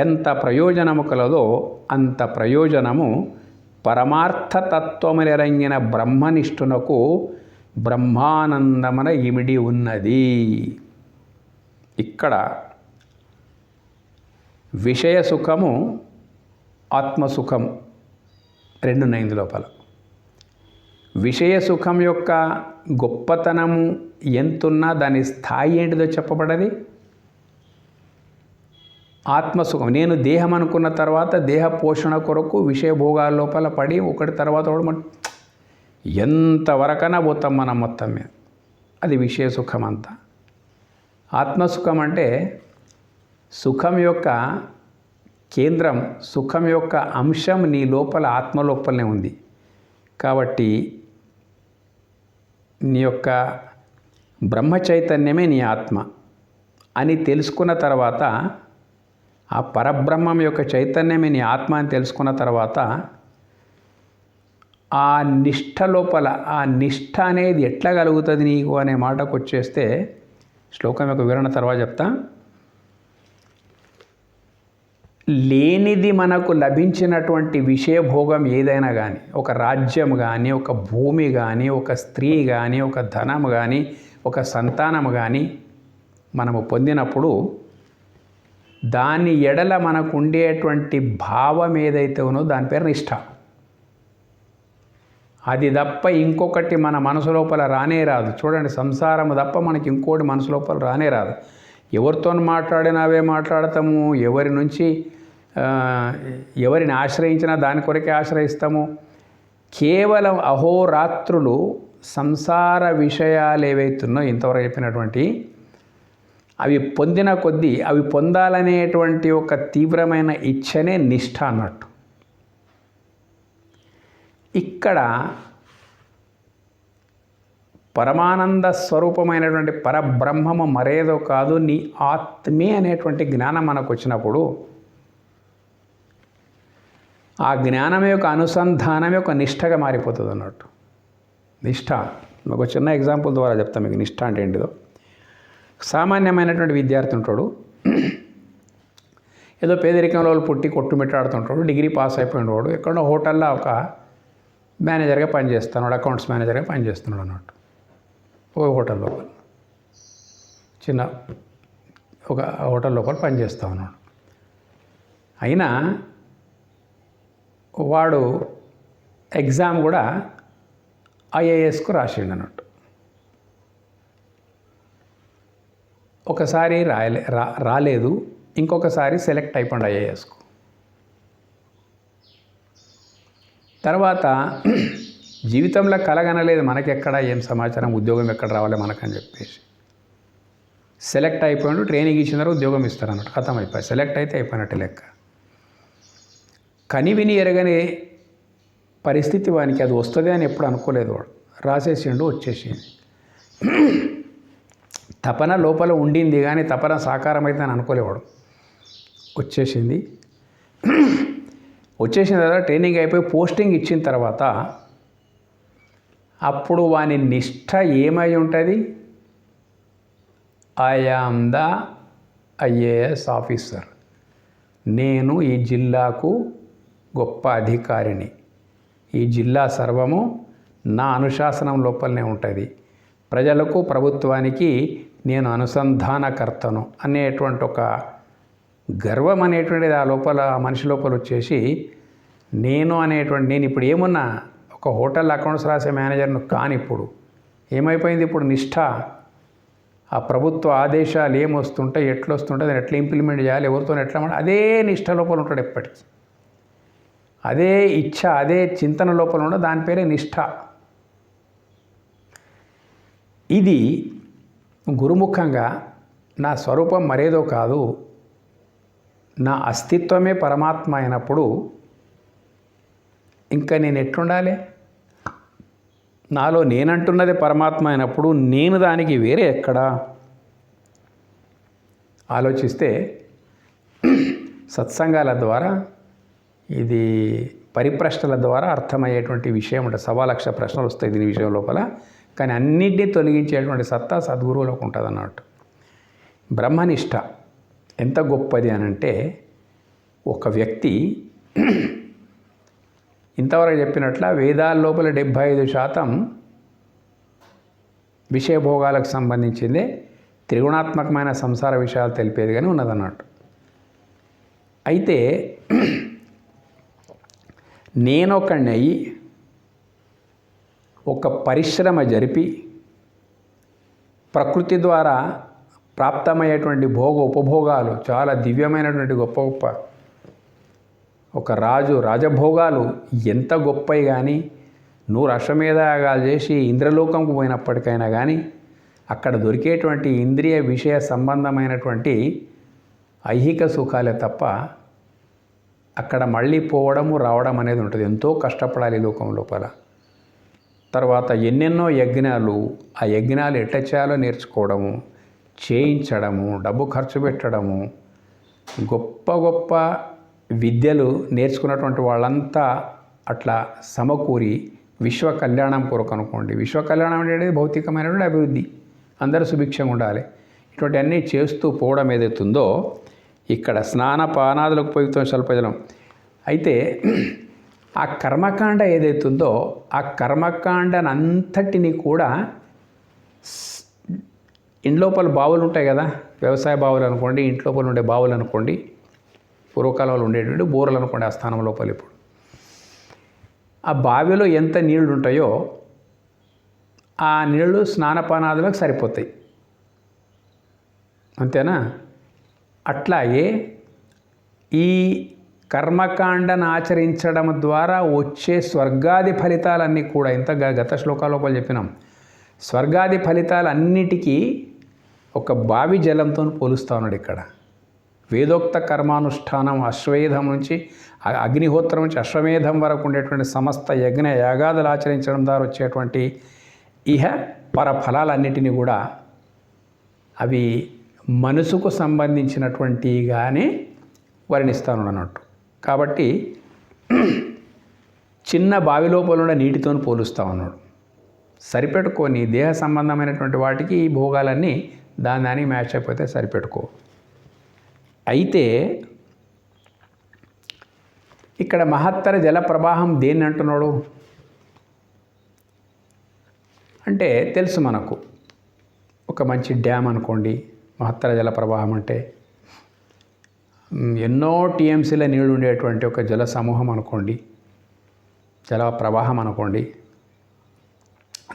ఎంత ప్రయోజనము కలదో అంత ప్రయోజనము పరమార్థతత్వములెరంగిన బ్రహ్మనిష్ఠునకు బ్రహ్మానందమున ఇమిడి ఉన్నది. ఇక్కడ విషయ సుఖము, ఆత్మసుఖం రెండు నైంది లోపల. విషయ సుఖం యొక్క గొప్పతనము ఎంతున్నా దాని స్థాయి ఏంటిదో చెప్పబడది. ఆత్మసుఖం, నేను దేహం అనుకున్న తర్వాత దేహ పోషణ కొరకు విషయ భోగాల లోపల పడి ఒకటి తర్వాత ఒకటి ఎంతవరకైనా పోతాం మనం మొత్తం మీద. అది విషయ సుఖం అంతా. ఆత్మసుఖం అంటే సుఖం యొక్క కేంద్రం, సుఖం యొక్క అంశం నీ లోపల, ఆత్మ లోపలనే ఉంది. కాబట్టి నీ యొక్క బ్రహ్మ చైతన్యమే నీ ఆత్మ అని తెలుసుకున్న తర్వాత, ఆ పరబ్రహ్మం యొక్క చైతన్యమే నీ ఆత్మ అని తెలుసుకున్న తర్వాత, ఆ నిష్ఠ లోపల, ఆ నిష్ఠ అనేది ఎట్లా కలుగుతుంది నీకు అనే మాటకు వచ్చేస్తే, శ్లోకం యొక్క వివరణ తర్వాత చెప్తా. లేనిది మనకు లభించినటువంటి విషయభోగం ఏదైనా కానీ, ఒక రాజ్యం కానీ, ఒక భూమి కానీ, ఒక స్త్రీ కానీ, ఒక ధనం కానీ, ఒక సంతానం కానీ మనము పొందినప్పుడు దాని ఎడల మనకు ఉండేటువంటి భావం ఏదైతే ఉన్నదో దాని పేరు నిష్ఠ. అది తప్ప ఇంకొకటి మన మనసు లోపల రానే రాదు. చూడండి, సంసారము తప్ప మనకి ఇంకోటి మనసు లోపల రానే రాదు. ఎవరితో మాట్లాడినావే మాట్లాడతాము, ఎవరి నుంచి ఎవరిని ఆశ్రయించినా దాని కొరకే ఆశ్రయిస్తాము. కేవలం అహోరాత్రులు సంసార విషయాలు ఏవైతున్నాయో ఇంతవరకు చెప్పినటువంటి అవి పొందిన కొద్దీ అవి పొందాలనేటువంటి ఒక తీవ్రమైన ఇచ్ఛనే నిష్ఠ అన్నట్టు. ఇక్కడ పరమానంద స్వరూపమైనటువంటి పరబ్రహ్మము మరేదో కాదు, నీ ఆత్మే అనేటువంటి జ్ఞానం మనకు వచ్చినప్పుడు ఆ జ్ఞానం యొక్క అనుసంధానం యొక్క నిష్ఠగా మారిపోతుంది అన్నట్టు. నిష్ఠ ఒక చిన్న ఎగ్జాంపుల్ ద్వారా చెప్తాను మీకు నిష్ఠ అంటే ఏంటిదో. సామాన్యమైనటువంటి విద్యార్థి ఉంటాడు, ఏదో పేదరికంలో పుట్టి కొట్టుమిట్టాడుతుంటాడు, డిగ్రీ పాస్ అయిపోయినవాడు ఎక్కడో హోటల్లో ఒక మేనేజర్గా పనిచేస్తున్నాడు, అకౌంట్స్ మేనేజర్గా పనిచేస్తున్నాడు అన్నట్టు. ఒక హోటల్ లోపల, చిన్న ఒక హోటల్ లోపల పనిచేస్తూ ఉన్నాడు. అయినా వాడు ఎగ్జామ్ కూడా ఐఏఎస్కు రాసిండు అన్నట్టు. ఒకసారి రాలేదు, ఇంకొకసారి సెలెక్ట్ అయిపోయింది ఐఏఎస్కు. తర్వాత జీవితంలో కలగనలేదు మనకెక్కడ ఏం సమాచారం, ఉద్యోగం ఎక్కడ రావాలి మనకని చెప్పేసి సెలెక్ట్ అయిపోయాడు. ట్రైనింగ్ ఇచ్చినారు, ఉద్యోగం ఇస్తారు అన్నట్టు. ఖతం అయిపోయి సెలెక్ట్ అయితే అయిపోయినట్టు లెక్క. కనివిని ఎరగని పరిస్థితి వానికి అది వస్తుంది అని ఎప్పుడు అనుకోలేదు. వాడు రాసేసిండు, వచ్చేసింది. తపన లోపల ఉండింది కానీ తపన సాకారం అయితే అని అనుకోలేవాడు. వచ్చేసింది. వచ్చేసిన తర్వాత ట్రైనింగ్ అయిపోయి పోస్టింగ్ ఇచ్చిన తర్వాత అప్పుడు వాని నిష్ఠ ఏమై ఉంటుంది? I am the IAS officer, నేను ఈ జిల్లాకు గొప్ప అధికారిని, ఈ జిల్లా సర్వము నా అనుశాసనం లోపలనే ఉంటుంది, ప్రజలకు ప్రభుత్వానికి నేను అనుసంధానకర్తను అనేటువంటి ఒక గర్వం అనేటువంటిది ఆ లోపల మనిషి లోపల వచ్చేసి నేను ఇప్పుడు ఏమున్నా ఒక హోటల్ అకౌంట్స్ రాసే మేనేజర్ను కాని ఇప్పుడు ఏమైపోయింది? ఇప్పుడు నిష్ఠ, ఆ ప్రభుత్వ ఆదేశాలు ఏమొస్తుంటే ఎట్లొస్తుంటే దాన్ని ఎట్లా ఇంప్లిమెంట్ చేయాలి, ఎవరితో ఎట్లా అదే నిష్ఠ లోపల ఉంటాడు ఎప్పటికీ. అదే ఇచ్ఛ, అదే చింతన లోపల ఉండదు, దాని పేరే నిష్ఠ. ఇది గురుముఖంగా నా స్వరూపం మరేదో కాదు, నా అస్తిత్వమే పరమాత్మ అయినప్పుడు ఇంకా నేను ఎట్లుండాలి? నాలో నేనంటున్నది పరమాత్మ అయినప్పుడు నేను దానికి వేరే ఎక్కడా? ఆలోచిస్తే సత్సంగాల ద్వారా, ఇది పరిప్రశ్నల ద్వారా అర్థమయ్యేటువంటి విషయం ఉంటుంది. 1,00,000 ప్రశ్నలు వస్తాయి దీని విషయం లోపల. కానీ అన్నింటినీ తొలగించేటువంటి సత్తా సద్గురువులకు ఉంటుంది అన్నట్టు. బ్రహ్మనిష్ట ఎంత గొప్పది అనంటే, ఒక వ్యక్తి ఇంతవరకు చెప్పినట్ల వేదాల లోపల 75% విషయభోగాలకు సంబంధించిందే, త్రిగుణాత్మకమైన సంసార విషయాలు తెలిపేది కానీ ఉన్నదన్నట్టు. అయితే నేనొకడిని ఒక పరిశ్రమ జరిపి ప్రకృతి ద్వారా ప్రాప్తమయ్యేటువంటి ఉపభోగాలు చాలా దివ్యమైనటువంటి గొప్ప గొప్ప ఒక రాజభోగాలు ఎంత గొప్పవి కానీ, 100 అశ్వమేధ యాగాలు చేసి ఇంద్రలోకంకు పోయినప్పటికైనా కానీ అక్కడ దొరికేటువంటి ఇంద్రియ విషయ సంబంధమైనటువంటి ఐహిక సుఖాలే తప్ప అక్కడ మళ్ళీ పోవడము రావడం అనేది ఉంటుంది. ఎంతో కష్టపడాలి లోకం లోపల. తర్వాత ఎన్నెన్నో యజ్ఞాలు, ఆ యజ్ఞాలు ఎట్లా చేయాలో నేర్చుకోవడము, చేయించడము, డబ్బు ఖర్చు పెట్టడము, గొప్ప గొప్ప విద్యలు నేర్చుకున్నటువంటి వాళ్ళంతా అట్లా సమకూరి విశ్వ కళ్యాణం కొరకు అనుకోండి. విశ్వ కళ్యాణం అనేది భౌతికమైనటువంటి అభివృద్ధి, అందరూ సుభిక్షంగా ఉండాలి. ఇటువంటి అన్నీ చేస్తూ పోవడం ఏదైతుందో ఇక్కడ స్నానపానాదులకు పోయితో స్వల్పజలం. అయితే ఆ కర్మకాండ ఏదైతుందో ఆ కర్మకాండనంతటిని కూడా ఇంట్లోపల బావులు ఉంటాయి కదా, వ్యవసాయ బావులు అనుకోండి, ఇంట్లోపల ఉండే బావులు అనుకోండి, పూర్వకాలంలో ఉండేటువంటి బోర్లు అనుకోండి, ఆ స్థానం లోపల ఇప్పుడు ఆ బావిలో ఎంత నీళ్లు ఉంటాయో ఆ నీళ్లు స్నానపానాదులకు సరిపోతాయి, అంతేనా? అట్లాగే ఈ కర్మకాండను ఆచరించడం ద్వారా వచ్చే స్వర్గాది ఫలితాలన్నీ కూడా, ఇంత గత శ్లోకాల లోపల చెప్పినాం, స్వర్గాది ఫలితాలన్నిటికీ ఒక బావి జలంతో పోలుస్తూ ఉన్నాడు ఇక్కడ. వేదోక్త కర్మానుష్ఠానం అశ్వమేధం నుంచి అగ్నిహోత్రం నుంచి అశ్వమేధం వరకు ఉండేటువంటి సమస్త యజ్ఞ యాగాదులు ఆచరించడం ద్వారా వచ్చేటువంటి ఇహ పర ఫలాలన్నిటినీ కూడా అవి మనసుకు సంబంధించినటువంటిగానే వర్ణిస్తాను అన్నట్టు. కాబట్టి చిన్న బావి లోపల ఉన్న నీటితో పోలుస్తూ ఉన్నాడు. సరిపెట్టుకొని దేహ సంబంధమైనటువంటి వాటికి ఈ భోగాలన్నీ దానికి మ్యాచ్ అయిపోతే సరిపెట్టుకో. అయితే ఇక్కడ మహత్తర జల ప్రవాహం దేన్ని అంటున్నాడు అంటే తెలుసు మనకు. ఒక మంచి డ్యామ్ అనుకోండి, మహత్తర జల ప్రవాహం అంటే ఎన్నో టీఎంసీల నీళ్ళు ఉండేటువంటి ఒక జల సమూహం అనుకోండి. జల ప్రవాహం అనుకోండి,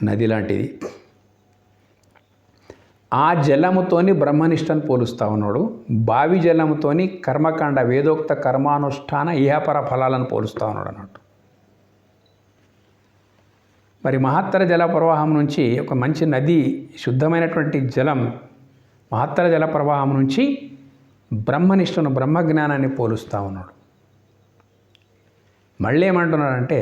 నది లాంటిది. ఆ జలముతోని బ్రహ్మనిష్టను పోలుస్తూ ఉన్నాడు. బావి జలముతోని కర్మకాండ వేదోక్త కర్మానుష్ఠాన ఇహపర ఫలాలను పోలుస్తూ ఉన్నాడు అన్నట్టు. మరి మహత్తర జల ప్రవాహం నుంచి ఒక మంచి నది, శుద్ధమైనటువంటి జలం, మహత్తర జల ప్రవాహం నుంచి బ్రహ్మనిష్టను, బ్రహ్మజ్ఞానాన్ని పోలుస్తూ ఉన్నాడు. మళ్ళీ ఏమంటున్నాడంటే,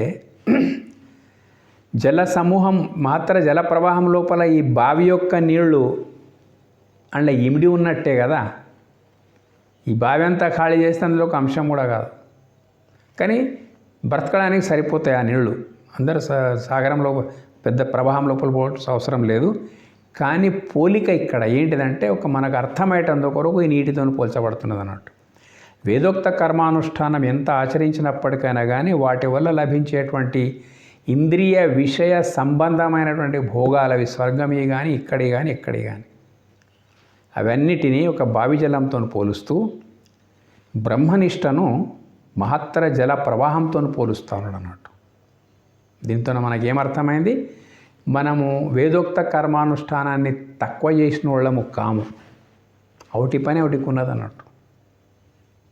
జల సమూహం, మహత్తర జల ప్రవాహం లోపల ఈ బావి యొక్క నీళ్లు అందులో ఇమిడి ఉన్నట్టే కదా. ఈ బావి అంతా ఖాళీ చేస్తే అందులో ఒక అంశం కూడా కాదు, కానీ బ్రతకడానికి సరిపోతాయి ఆ నీళ్లు. అందరూ సాగరంలో పెద్ద ప్రవాహం లోపల పోవాల్సిన అవసరం లేదు. కానీ పోలిక ఇక్కడ ఏంటిదంటే, ఒక మనకు అర్థమయ్యేటందు కొరకు ఈ నీటితో పోల్చబడుతున్నది అన్నట్టు. వేదోక్త కర్మానుష్ఠానం ఎంత ఆచరించినప్పటికైనా కానీ వాటి వల్ల లభించేటువంటి ఇంద్రియ విషయ సంబంధమైనటువంటి భోగాలవి, స్వర్గమే కానీ ఇక్కడి కానీ ఎక్కడి కానీ, అవన్నిటినీ ఒక బావి జలంతో పోలుస్తూ బ్రహ్మనిష్టను మహత్తర జల ప్రవాహంతో పోలుస్తూ ఉన్నాడు అన్నట్టు. దీంతో మనకేమర్థమైంది? మనము వేదోక్త కర్మానుష్ఠానాన్ని తక్కువ చేసిన వాళ్ళము కాము. ఒకటి పని ఒకటికి ఉన్నది అన్నట్టు.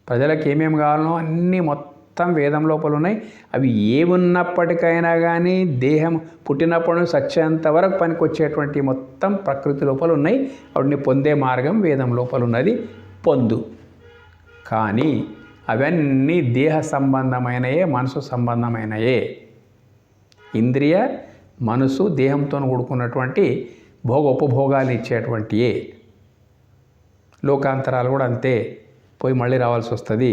ప్రజలకు ఏమేమి కావాలనో అన్నీ మొత్తం వేదం లోపల ఉన్నాయి. అవి ఏమున్నప్పటికైనా కానీ దేహం పుట్టినప్పటి నుంచి చచ్చేంత వరకు పనికొచ్చేటువంటి మొత్తం ప్రకృతి లోపల ఉన్నాయి. వాటిని పొందే మార్గం వేదం లోపల ఉన్నది, పొందు. కానీ అవన్నీ దేహ సంబంధమైనయే, మనసు సంబంధమైనయే. ఇంద్రియ, మనసు, దేహంతో కూడుకున్నటువంటి ఉపభోగాలు ఇచ్చేటువంటియే. లోకాంతరాలు కూడా అంతే, పోయి మళ్ళీ రావాల్సి వస్తుంది.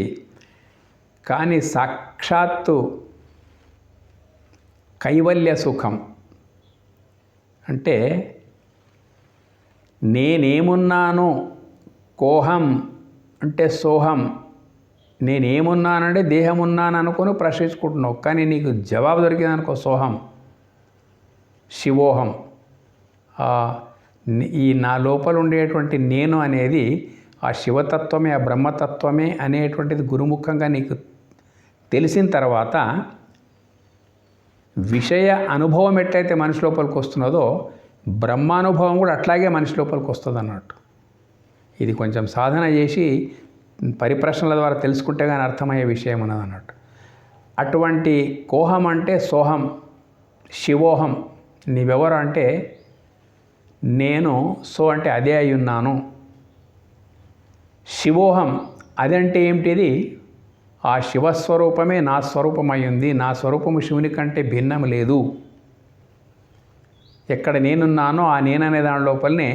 కానీ సాక్షాత్తు కైవల్య సుఖం అంటే నేనేమున్నాను, కోహం అంటే సోహం, నేనేమున్నానంటే దేహం ఉన్నాను అనుకుని ప్రశ్నించుకుంటున్నావు. కానీ నీకు జవాబు దొరికిందనుకో, సోహం, శివోహం. ఈ నా లోపల ఉండేటువంటి నేను అనేది ఆ శివతత్వమే, ఆ బ్రహ్మతత్వమే అనేటువంటిది గురుముఖంగా నీకు తెలిసిన తర్వాత విషయ అనుభవం ఎట్లయితే మనిషి లోపలికి వస్తున్నదో బ్రహ్మానుభవం కూడా అట్లాగే మనిషి లోపలికి వస్తుంది అన్నట్టు. ఇది కొంచెం సాధన చేసి పరిప్రశ్నల ద్వారా తెలుసుకుంటే కానీ అర్థమయ్యే విషయం ఉన్నది అన్నట్టు. అటువంటి కోహం అంటే సోహం, శివోహం. నీవెవరు అంటే నేను, సో అంటే అదే అయి ఉన్నాను. శివోహం అదంటే ఏమిటిది? ఆ శివస్వరూపమే నా స్వరూపమై ఉంది. నా స్వరూపము శివుని కంటే భిన్నం లేదు. ఎక్కడ నేనున్నానో ఆ నేననే దాని లోపలనే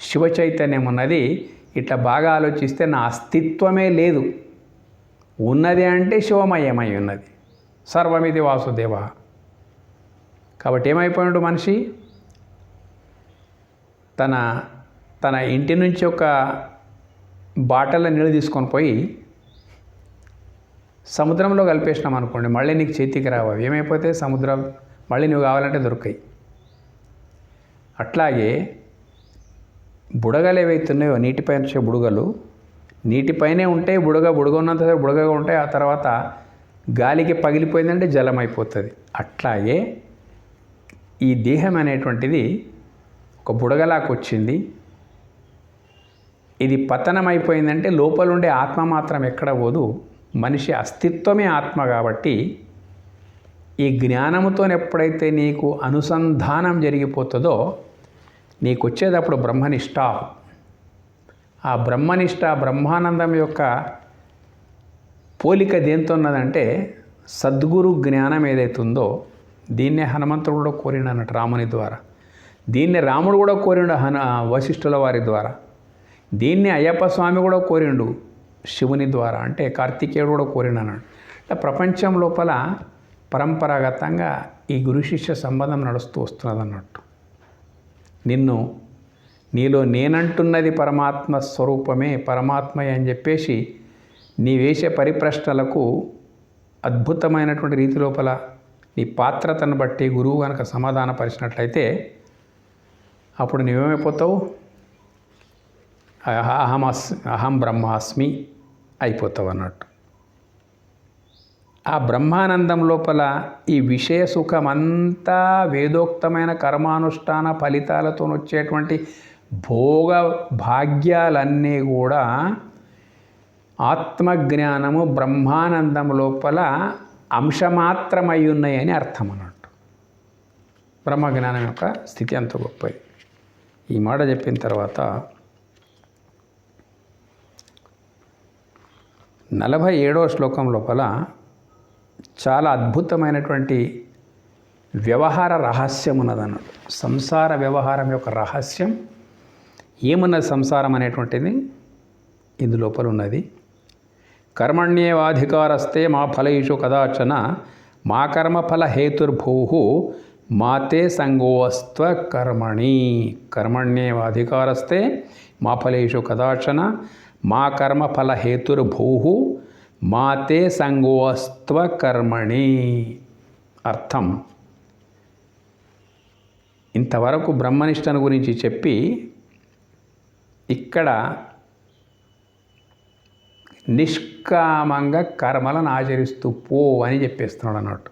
శివ చైతన్యం ఉన్నది. ఇట్లా బాగా ఆలోచిస్తే నా అస్తిత్వమే లేదు. ఉన్నది అంటే శివమయమై ఉన్నది. సర్వమిది వాసుదేవ. కాబట్టి ఏమైపోయాడు మనిషి? తన ఇంటి నుంచి ఒక బాటల్లో నీళ్ళు తీసుకొని పోయి సముద్రంలో కలిపేసినాం అనుకోండి, మళ్ళీ నీకు చేతికి రావు. ఏమైపోతే సముద్రం మళ్ళీ నువ్వు కావాలంటే దొరకాయి. అట్లాగే బుడగలు ఏవైతున్నాయో, నీటిపైన వచ్చే బుడగలు నీటిపైనే ఉంటాయి. బుడగ ఉన్నంతసేపు బుడగగా ఉంటాయి. ఆ తర్వాత గాలికి పగిలిపోయిందంటే జలం అయిపోతుంది. అట్లాగే ఈ దేహం అనేటువంటిది ఒక బుడగలాకు వచ్చింది. ఇది పతనం అయిపోయిందంటే లోపల ఉండే ఆత్మ మాత్రం ఎక్కడ పోదు. మనిషి అస్తిత్వమే ఆత్మ. కాబట్టి ఈ జ్ఞానముతో ఎప్పుడైతే నీకు అనుసంధానం జరిగిపోతుందో నీకు వచ్చేటప్పుడు బ్రహ్మనిష్ట. ఆ బ్రహ్మనిష్ట, బ్రహ్మానందం యొక్క పోలిక దేంతో ఉన్నదంటే సద్గురు జ్ఞానం ఏదైతుందో దీన్నే హనుమంతుడు కూడా కోరిండు అన్నట్టు రాముని ద్వారా. దీన్నే రాముడు కూడా కోరిండు వశిష్ఠుల వారి ద్వారా. దీన్ని అయ్యప్ప స్వామి కూడా కోరిండు శివుని ద్వారా, అంటే కార్తికేయుడు కూడా కోరిండు అన్నాడు. అంటే ప్రపంచం లోపల పరంపరాగతంగా ఈ గురు శిష్య సంబంధం నడుస్తూ వస్తున్నది అన్నట్టు. నీలో నేనంటున్నది పరమాత్మ స్వరూపమే, పరమాత్మే అని చెప్పేసి నీ వేసే పరిప్రశ్నలకు అద్భుతమైనటువంటి రీతి లోపల నీ పాత్రతను బట్టి గురువు కనుక సమాధానపరిచినట్లయితే అప్పుడు నువ్వేమైపోతావు? అహం బ్రహ్మాస్మి అయిపోతావు అన్నట్టు. ఆ బ్రహ్మానందం లోపల ఈ విషయ సుఖమంతా వేదోక్తమైన కర్మానుష్ఠాన ఫలితాలతో వచ్చేటువంటి భోగ భాగ్యాలన్నీ కూడా ఆత్మజ్ఞానము బ్రహ్మానందం లోపల అంశమాత్రమై ఉన్నాయని అర్థం అన్నట్టు. బ్రహ్మజ్ఞానం యొక్క స్థితి అంత గొప్పది. ఈ మాట చెప్పిన తర్వాత 47వ శ్లోకం లోపల చాలా అద్భుతమైనటువంటి వ్యవహార రహస్యం ఉన్నదన్నట్టు. సంసార వ్యవహారం యొక్క రహస్యం ఏమున్నది, సంసారం అనేటువంటిది ఇందులోపల ఉన్నది. కర్మణ్యేవాధికారస్తే మా ఫలయిషు కదాచన మా కర్మఫల హేతుర్భూ మాతే సంగోస్త్వ కర్మణి. కర్మణ్యేవాధికారస్తే మా ఫలయిషు కదాచన మా కర్మఫల హేతుర్భూ మాతే సంగోస్త్వ కర్మణి. అర్థం, ఇంతవరకు బ్రహ్మనిష్టను గురించి చెప్పి ఇక్కడ నిష్కామంగా కర్మలను ఆచరిస్తూ పో అని చెప్పేస్తున్నాడు అన్నట్టు.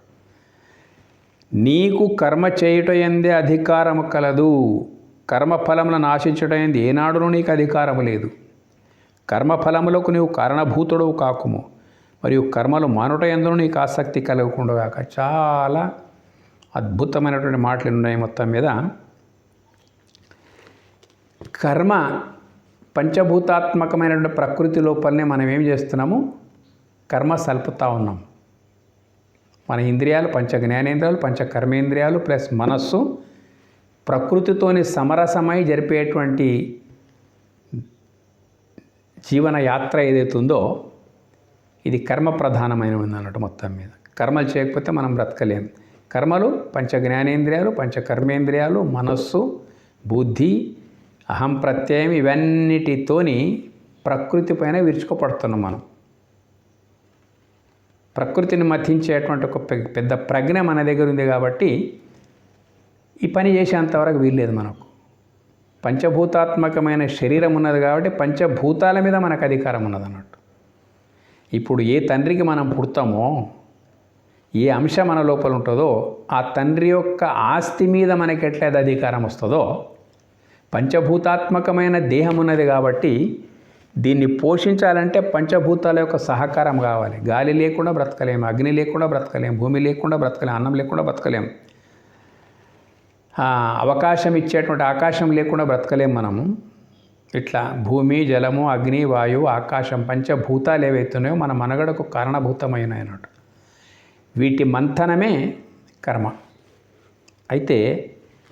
నీకు కర్మ చేయుట ఎందే అధికారము కలదు. కర్మఫలములను ఆశించడం ఎందు ఏనాడును నీకు అధికారము లేదు. కర్మఫలములకు నీవు కారణభూతుడవు కాకుము, మరియు కర్మలు మానుట ఎందును నీకు ఆసక్తి కలగకుండా కాక. చాలా అద్భుతమైనటువంటి మాటలు ఉన్నాయి. మొత్తం మీద కర్మ పంచభూతాత్మకమైనటువంటి ప్రకృతి లోపలనే మనం ఏం చేస్తున్నాము, కర్మ సల్పుతా ఉన్నాం. మన ఇంద్రియాలు, పంచ జ్ఞానేంద్రియాలు, పంచ కర్మేంద్రియాలు ప్లస్ మనస్సు ప్రకృతితోని సమరసమై జరిపేటువంటి జీవన యాత్ర ఏదైతుందో ఇది కర్మ ప్రధానమైన ఉందన్నట్టు. మొత్తం మీద కర్మలు చేయకపోతే మనం బ్రతకలేం. కర్మలు పంచ జ్ఞానేంద్రియాలు, పంచ కర్మేంద్రియాలు, మనస్సు, బుద్ధి, అహం ప్రత్యయం ఇవన్నిటితోని ప్రకృతి పైన విరుచుకుపడుతున్నాం మనం. ప్రకృతిని మతించేటువంటి ఒక పెద్ద ప్రజ్ఞ మన దగ్గర ఉంది కాబట్టి ఈ పని చేసేంతవరకు వీల్లేదు మనకు. పంచభూతాత్మకమైన శరీరం ఉన్నది కాబట్టి పంచభూతాల మీద మనకు అధికారం ఉన్నది అన్నట్టు. ఇప్పుడు ఏ తండ్రికి మనం పుడతామో, ఏ అంశం మన లోపల ఉంటుందో ఆ తండ్రి యొక్క ఆస్తి మీద మనకి ఎట్లయితే అధికారం వస్తుందో, పంచభూతాత్మకమైన దేహం ఉన్నది కాబట్టి దీన్ని పోషించాలంటే పంచభూతాల యొక్క సహకారం కావాలి. గాలి లేకుండా బ్రతకలేము, అగ్ని లేకుండా బ్రతకలేము, భూమి లేకుండా బ్రతకలేము, అన్నం లేకుండా బ్రతకలేము, అవకాశం ఇచ్చేటువంటి ఆకాశం లేకుండా బ్రతకలేము మనము. ఇట్లా భూమి, జలము, అగ్ని, వాయువు, ఆకాశం పంచభూతాలు ఏవైతున్నాయో మన మనుగడకు కారణభూతమైనవి అన్నట్టు. వీటి మంథనమే కర్మ. అయితే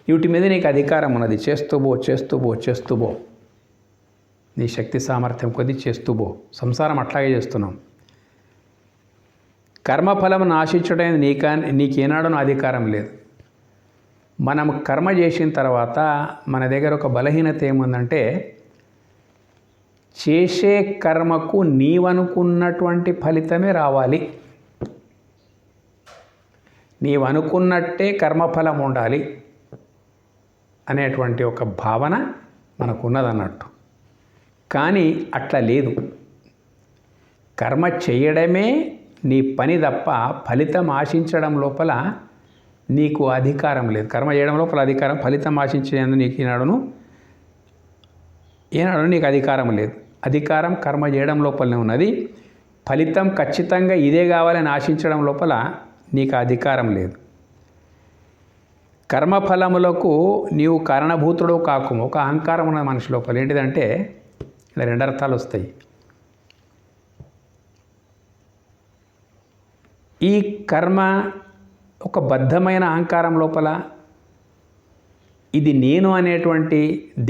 వీటి మీద నీకు అధికారం ఉన్నది. చేస్తూ పో, చేస్తూ పో, చేస్తూ పో. నీ శక్తి సామర్థ్యం కొద్దీ చేస్తూ పో. సంసారం అట్లాగే చేస్తున్నాం. కర్మఫలం ఆశించడం నీకేనాడో అధికారం లేదు. మనం కర్మ చేసిన తర్వాత మన దగ్గర ఒక బలహీనత ఏముందంటే, చేసే కర్మకు నీవనుకున్నటువంటి ఫలితమే రావాలి, నీవనుకున్నట్టే కర్మఫలం ఉండాలి అనేటువంటి ఒక భావన మనకున్నదన్నట్టు. కానీ అట్లా లేదు. కర్మ చేయడమే నీ పని తప్ప ఫలితం ఆశించడం లోపల నీకు అధికారం లేదు. కర్మ చేయడం లోపల అధికారం, ఫలితం ఆశించేందు నీకు ఏనాడు నీకు అధికారం లేదు. అధికారం కర్మ చేయడం లోపలనే ఉన్నది. ఫలితం ఖచ్చితంగా ఇదే కావాలని ఆశించడం లోపల నీకు అధికారం లేదు. కర్మఫలములకు నీవు కారణభూతుడు కాకుము. ఒక అహంకారం ఉన్న మనిషి లోపల ఏంటిదంటే, ఇలా రెండు అర్థాలు వస్తాయి. ఈ కర్మ ఒక బద్ధమైన అహంకారం లోపల ఇది నేను అనేటువంటి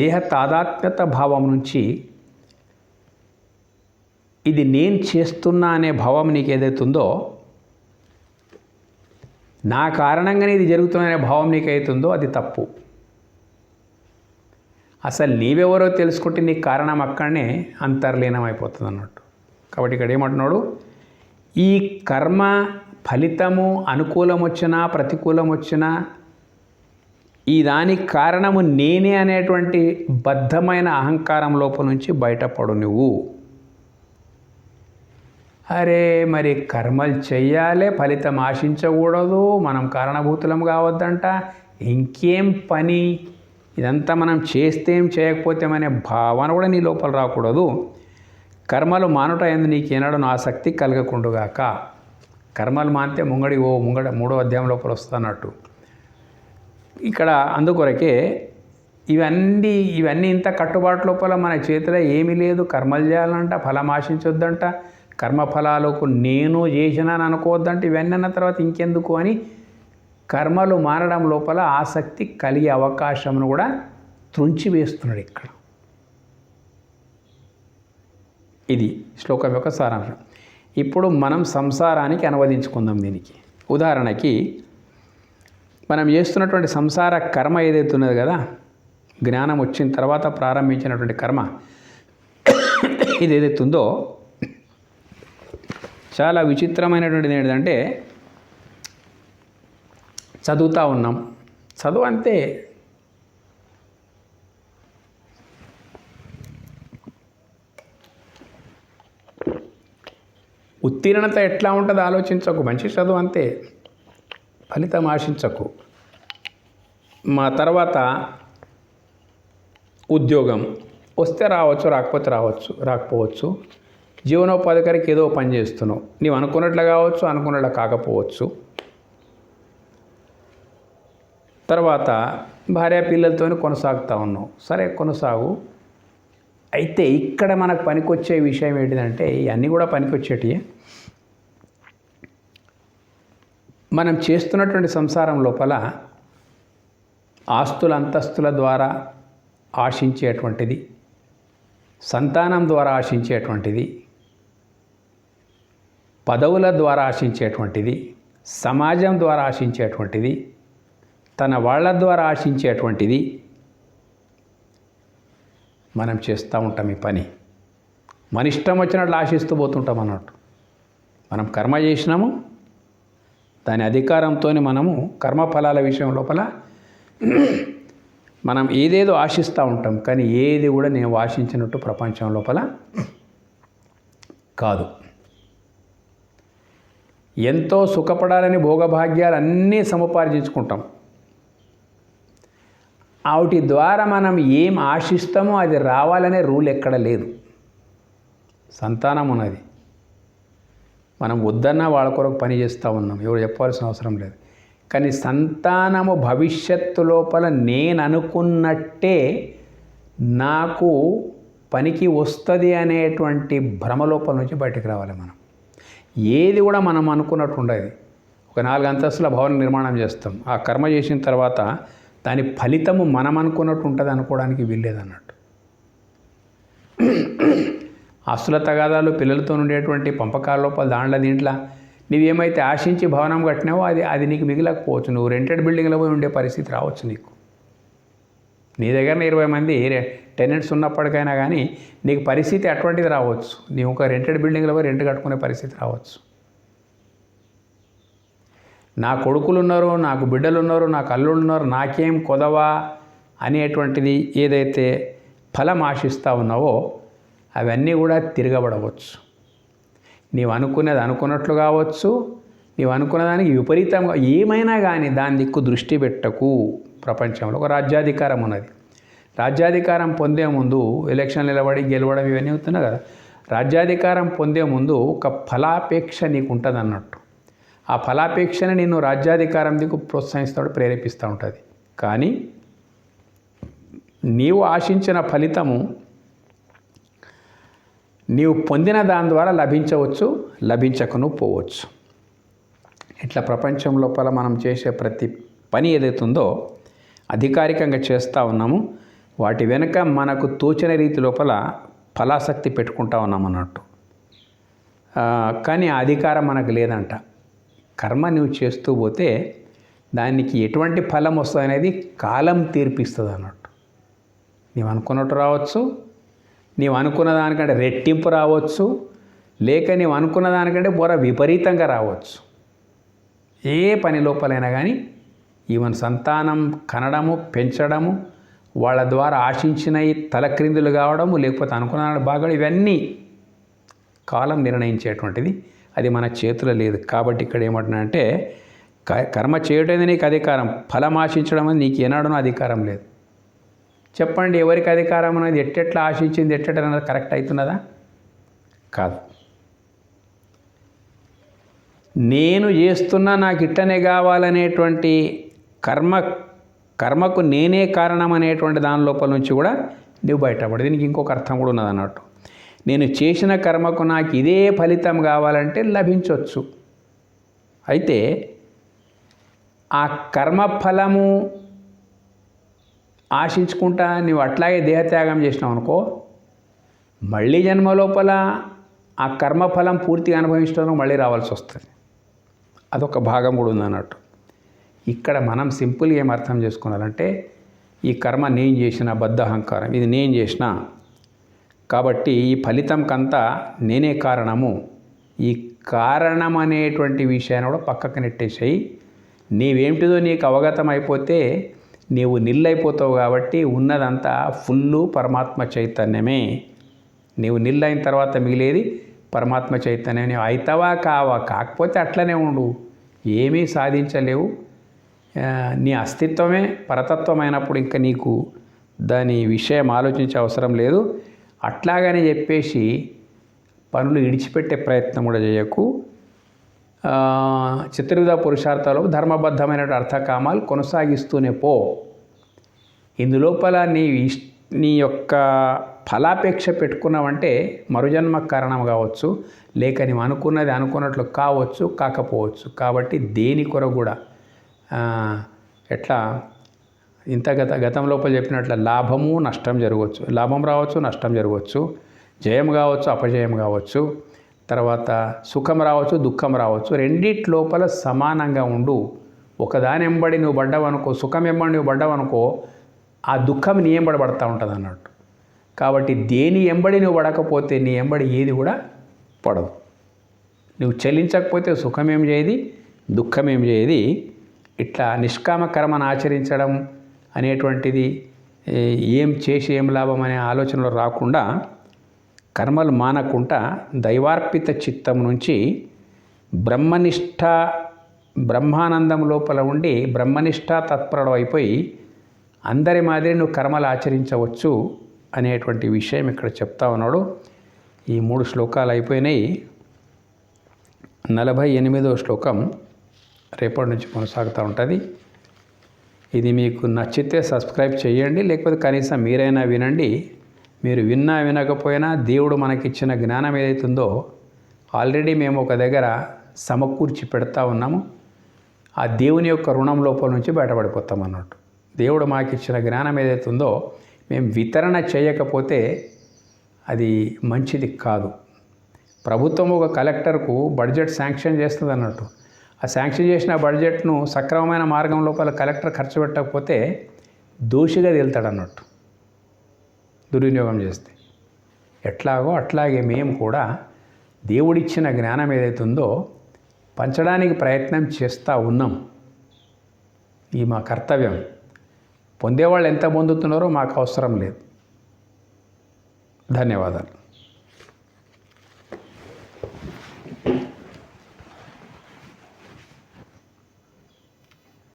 దేహ తాదాత్మ్యత భావం నుంచి ఇది నేను చేస్తున్నా అనే భావం నీకు ఏదైతుందో, నా కారణంగానే ఇది జరుగుతుందనే భావం నీకైతుందో అది తప్పు. అసలు నీవెవరో తెలుసుకుంటే నీ కారణం అక్కడనే అంతర్లీనం అయిపోతుంది అన్నట్టు. కాబట్టి ఇక్కడ ఏమంటున్నాడు, ఈ కర్మ ఫలితము అనుకూలం వచ్చినా ప్రతికూలం వచ్చినా ఈ దానికి కారణము నేనే అనేటువంటి బద్ధమైన అహంకారం లోపల నుంచి బయటపడు నువ్వు. అరే మరి కర్మలు చెయ్యాలి, ఫలితం ఆశించకూడదు, మనం కారణభూతులం కావద్దంట, ఇంకేం పని, ఇదంతా మనం చేస్తేం చేయకపోతేమనే భావన కూడా నీ లోపల రాకూడదు. కర్మలు మానుట ఎందు నీకేనాడు ఆసక్తి కలగకుండుగాక. కర్మలు మానితే ముంగడి మూడో అధ్యాయం లోపల వస్తున్నట్టు. ఇక్కడ అందుకొరకే ఇవన్నీ ఇంత కట్టుబాటు లోపల మన చేతిలో ఏమీ లేదు. కర్మలు చేయాలంట, ఫలం ఆశించొద్దంట, కర్మఫలాలకు నేను చేసినాను అనుకోవద్దంటే, ఇవన్నీ అన్న తర్వాత ఇంకెందుకు అని కర్మలు మారడం లోపల ఆసక్తి కలిగే అవకాశమును కూడా త్రుంచివేస్తున్నాడు ఇక్కడ. ఇది శ్లోకం యొక్క సారాంశం. ఇప్పుడు మనం సంసారానికి అనువదించుకుందాం. దీనికి ఉదాహరణకి మనం చేస్తున్నటువంటి సంసార కర్మ ఏదైతే ఉన్నది కదా, జ్ఞానం వచ్చిన తర్వాత ప్రారంభించినటువంటి కర్మ ఇది ఏదైతే ఉందో చాలా విచిత్రమైనటువంటిది. ఏంటంటే చదువుతూ ఉన్నాం, చదువు అంతే, ఉత్తీర్ణత ఎట్లా ఉంటుందో ఆలోచించకు, మంచి చదువు అంతే, ఫలితం ఆశించకు. మా తర్వాత ఉద్యోగం వస్తే రావచ్చు, రాకపోవచ్చు. జీవనోపాధికారికి ఏదో పని చేస్తున్నావు, నీవు అనుకున్నట్లు కావచ్చు, అనుకున్నట్లు కాకపోవచ్చు. తర్వాత భార్య పిల్లలతో కొనసాగుతూ ఉన్నావు, సరే కొనసాగు. అయితే ఇక్కడ మనకు పనికొచ్చే విషయం ఏంటిదంటే, ఇవన్నీ కూడా పనికొచ్చేటివి. మనం చేస్తున్నటువంటి సంసారం లోపల ఆస్తుల అంతస్తుల ద్వారా ఆశించేటువంటిది, సంతానం ద్వారా ఆశించేటువంటిది, పదవుల ద్వారా ఆశించేటువంటిది, సమాజం ద్వారా ఆశించేటువంటిది, తన వాళ్ళ ద్వారా ఆశించేటువంటిది మనం చేస్తూ ఉంటాం. ఈ పని మన ఇష్టం వచ్చినట్లు ఆశిస్తూ పోతుంటాం అన్నట్టు. మనం కర్మ చేసినాము, దాని అధికారంతో మనము కర్మఫలాల విషయం లోపల మనం ఏదేదో ఆశిస్తూ ఉంటాం. కానీ ఏది కూడా నేను ఆశించినట్టు ప్రపంచం లోపల కాదు. ఎంతో సుఖపడాలని భోగభాగ్యాలు అన్నీ సముపార్జించుకుంటాం. వాటి ద్వారా మనం ఏం ఆశిస్తామో అది రావాలనే రూల్ ఎక్కడ లేదు. సంతానం ఉన్నది, మనం వద్దన్నా వాళ్ళ కొరకు పని చేస్తూ ఉన్నాం, ఎవరు చెప్పాల్సిన అవసరం లేదు. కానీ సంతానము భవిష్యత్తు లోపల నేను అనుకున్నట్టే నాకు పనికి వస్తుంది అనేటువంటి భ్రమ లోపల నుంచి బయటకు రావాలి. మనం ఏది కూడా మనం అనుకున్నట్టు ఉండదు. ఒక 4 అంతస్తుల భవన నిర్మాణం చేస్తాం, ఆ కర్మ చేసిన తర్వాత దాని ఫలితము మనం అనుకున్నట్టు ఉంటుంది అనుకోవడానికి వీల్లేదన్నట్టు. ఆస్తుల తగాదాలు, పిల్లలతో ఉండేటువంటి పంపకాల లోపల దీంట్లో నువ్వేమైతే ఆశించి భవనం కట్టినావో అది నీకు మిగిలకపోవచ్చు. నువ్వు రెంటెడ్ బిల్డింగ్లో పోయి ఉండే పరిస్థితి రావచ్చు నీకు. నీ దగ్గర 20 మంది టెనెంట్స్ ఉన్నప్పటికైనా కానీ నీకు పరిస్థితి అటువంటిది రావచ్చు. నీవు ఒక రెంటెడ్ బిల్డింగ్లో పోయి రెంట్ కట్టుకునే పరిస్థితి రావచ్చు. నా కొడుకులు ఉన్నారు, నాకు బిడ్డలు ఉన్నారు, నాకు అల్లుళ్ళు ఉన్నారు, నాకేం కొదవా అనేటువంటిది ఏదైతే ఫలం ఆశిస్తూ ఉన్నావో అవన్నీ కూడా తిరగబడవచ్చు. నీవు అనుకునేది అనుకున్నట్లు కావచ్చు, నీవు అనుకున్న దానికి విపరీతంగా ఏమైనా కానీ దాని దిక్కు దృష్టి పెట్టకు. ప్రపంచంలో ఒక రాజ్యాధికారం ఉన్నది. రాజ్యాధికారం పొందే ముందు ఎలక్షన్ నిలబడి గెలవడం ఇవన్నీ అవుతున్నాయి కదా. రాజ్యాధికారం పొందే ముందు ఒక ఫలాపేక్ష నీకు ఉంటుంది అన్నట్టు. ఆ ఫలాపేక్షని నేను రాజ్యాధికారం దిక్కు ప్రోత్సహిస్తాడు, ప్రేరేపిస్తూ ఉంటుంది. కానీ నీవు ఆశించిన ఫలితము నీవు పొందిన దాని ద్వారా లభించవచ్చు, లభించకను పోవచ్చు. ఇట్లా ప్రపంచం లోపల మనం చేసే ప్రతి పని ఏదైతే ఉందో అధికారికంగా చేస్తూ ఉన్నాము, వాటి వెనుక మనకు తోచిన రీతి లోపల ఫలాసక్తి పెట్టుకుంటా ఉన్నాం అన్నట్టు. కానీ ఆ అధికారం మనకు లేదంట. కర్మ నువ్వు చేస్తూ పోతే దానికి ఎటువంటి ఫలం వస్తుంది అనేది కాలం తీర్పిస్తుంది అన్నట్టు. నీవు అనుకున్నట్టు రావచ్చు, నీవు అనుకున్న దానికంటే రెట్టింపు రావచ్చు, లేక నీవు అనుకున్న దానికంటే విపరీతంగా రావచ్చు. ఏ పని లోపలైనా కానీ ఈవెన్ సంతానం కనడము, పెంచడము, వాళ్ళ ద్వారా ఆశించినవి తలక్రిందులు కావడము, లేకపోతే అనుకున్న బాగా ఇవన్నీ కాలం నిర్ణయించేటువంటిది, అది మన చేతిలో లేదు. కాబట్టి ఇక్కడ ఏమంటున్నానంటే కర్మ చేయడం నీకు అధికారం, ఫలం ఆశించడం అనేది నీకు ఏనాడునో అధికారం లేదు. చెప్పండి, ఎవరికి అధికారం అనేది ఎట్టెట్లా ఆశించింది ఎట్టెట్లా కరెక్ట్ అవుతున్నదా? కాదు. నేను చేస్తున్నా నాకు ఇట్టనే కావాలనేటువంటి కర్మకు నేనే కారణం అనేటువంటి దాని లోపల నుంచి కూడా నువ్వు బయటపడి. దీనికి ఇంకొక అర్థం కూడా ఉన్నది అన్నట్టు. నేను చేసిన కర్మకు నాకు ఇదే ఫలితం కావాలంటే లభించవచ్చు. అయితే ఆ కర్మఫలము ఆశించుకుంటా నువ్వు అట్లాగే దేహత్యాగం చేసినావు అనుకో, మళ్ళీ జన్మ లోపల ఆ కర్మఫలం పూర్తిగా అనుభవించడం మళ్ళీ రావాల్సి వస్తుంది. అదొక భాగం కూడా ఉందన్నట్టు. ఇక్కడ మనం సింపుల్గా ఏం అర్థం చేసుకోవాలంటే, ఈ కర్మ నేను చేసిన బద్ధ అహంకారం, ఇది నేను చేసిన కాబట్టి ఈ ఫలితంకంతా నేనే కారణము. ఈ కారణం అనేటువంటి విషయాన్ని కూడా పక్కకు నెట్టేసేయి. నీవేమిటిదో నీకు అవగతం అయిపోతే నీవు నిల్లైపోతావు. కాబట్టి ఉన్నదంతా ఫుల్లు పరమాత్మ చైతన్యమే. నీవు నిల్లైన తర్వాత మిగిలేది పరమాత్మ చైతన్యం. నీవు అవుతావా కావా, కాకపోతే అట్లనే ఉండు, ఏమీ సాధించలేవు. నీ అస్తిత్వమే పరతత్వమైనప్పుడు ఇంకా నీకు దాని విషయం ఆలోచించే అవసరం లేదు. అట్లాగని చెప్పేసి పనులు ఇడిచిపెట్టే ప్రయత్నం కూడా చేయకు. చతుర్విధ పురుషార్థాలు ధర్మబద్ధమైన అర్థకామాలు కొనసాగిస్తూనే పో. ఇందులోపల నీ యొక్క ఫలాపేక్ష పెట్టుకున్నావంటే మరుజన్మకు కారణం కావచ్చు, లేక నీవు అనుకున్నది అనుకున్నట్లు కావచ్చు, కాకపోవచ్చు. కాబట్టి దేని కొరకు కూడా ఎట్లా గతం లోపల చెప్పినట్ల లాభము నష్టం జరగవచ్చు, లాభం రావచ్చు నష్టం జరగవచ్చు, జయం కావచ్చు అపజయం కావచ్చు, తర్వాత సుఖం రావచ్చు దుఃఖం రావచ్చు. రెండిటి లోపల సమానంగా ఉండు. ఒకదాని ఎంబడి నువ్వు పడ్డావనుకో, సుఖం ఎంబడి నువ్వు పడ్డావనుకో, ఆ దుఃఖం నీ ఎంబడి పడుతూ ఉంటుంది అన్నట్టు. కాబట్టి దేని ఎంబడి నువ్వు పడకపోతే నీ ఎంబడి ఏది కూడా పడదు. నువ్వు చెల్లించకపోతే సుఖం ఏం చేయది, దుఃఖం ఏం చేయది. ఇట్లా నిష్కామ కర్మను ఆచరించడం అనేటువంటిది ఏం చేసి ఏం లాభం అనే ఆలోచనలో రాకుండా, కర్మలు మానకుండా దైవార్పిత చిత్తం నుంచి బ్రహ్మానందం లోపల ఉండి బ్రహ్మనిష్ట తత్పరుడు అయిపోయి అందరి మాదిరి నువ్వు కర్మలు ఆచరించవచ్చు అనేటువంటి విషయం ఇక్కడ చెప్తా ఉన్నాడు. ఈ 3 శ్లోకాలు అయిపోయినాయి. 48వ శ్లోకం రేపటి నుంచి కొనసాగుతూ ఉంటుంది. ఇది మీకు నచ్చితే సబ్స్క్రైబ్ చేయండి, లేకపోతే కనీసం మీరైనా వినండి. మీరు విన్నా వినకపోయినా దేవుడు మనకిచ్చిన జ్ఞానం ఏదైతుందో ఆల్రెడీ మేము ఒక దగ్గర సమకూర్చి పెడతా ఉన్నాము. ఆ దేవుని యొక్క రుణం లోపల నుంచి బయటపడిపోతాం అన్నట్టు. దేవుడు మాకు ఇచ్చిన జ్ఞానం ఏదైతుందో మేము వితరణ చేయకపోతే అది మంచిది కాదు. ప్రభుత్వం ఒక కలెక్టర్కు బడ్జెట్ శాంక్షన్ చేస్తుంది అన్నట్టు. ఆ శాంక్షన్ చేసిన బడ్జెట్ను సక్రమమైన మార్గం లోపల కలెక్టర్ ఖర్చు పెట్టకపోతే దోషిగా తేలుతాడు అన్నట్టు, దుర్వినియోగం చేస్తే. ఎట్లాగో అట్లాగే మేము కూడా దేవుడిచ్చిన జ్ఞానం ఏదైతుందో పంచడానికి ప్రయత్నం చేస్తూ ఉన్నాం. ఈ మా కర్తవ్యం. పొందేవాళ్ళు ఎంత పొందుతున్నారో మాకు అవసరం లేదు. ధన్యవాదాలు.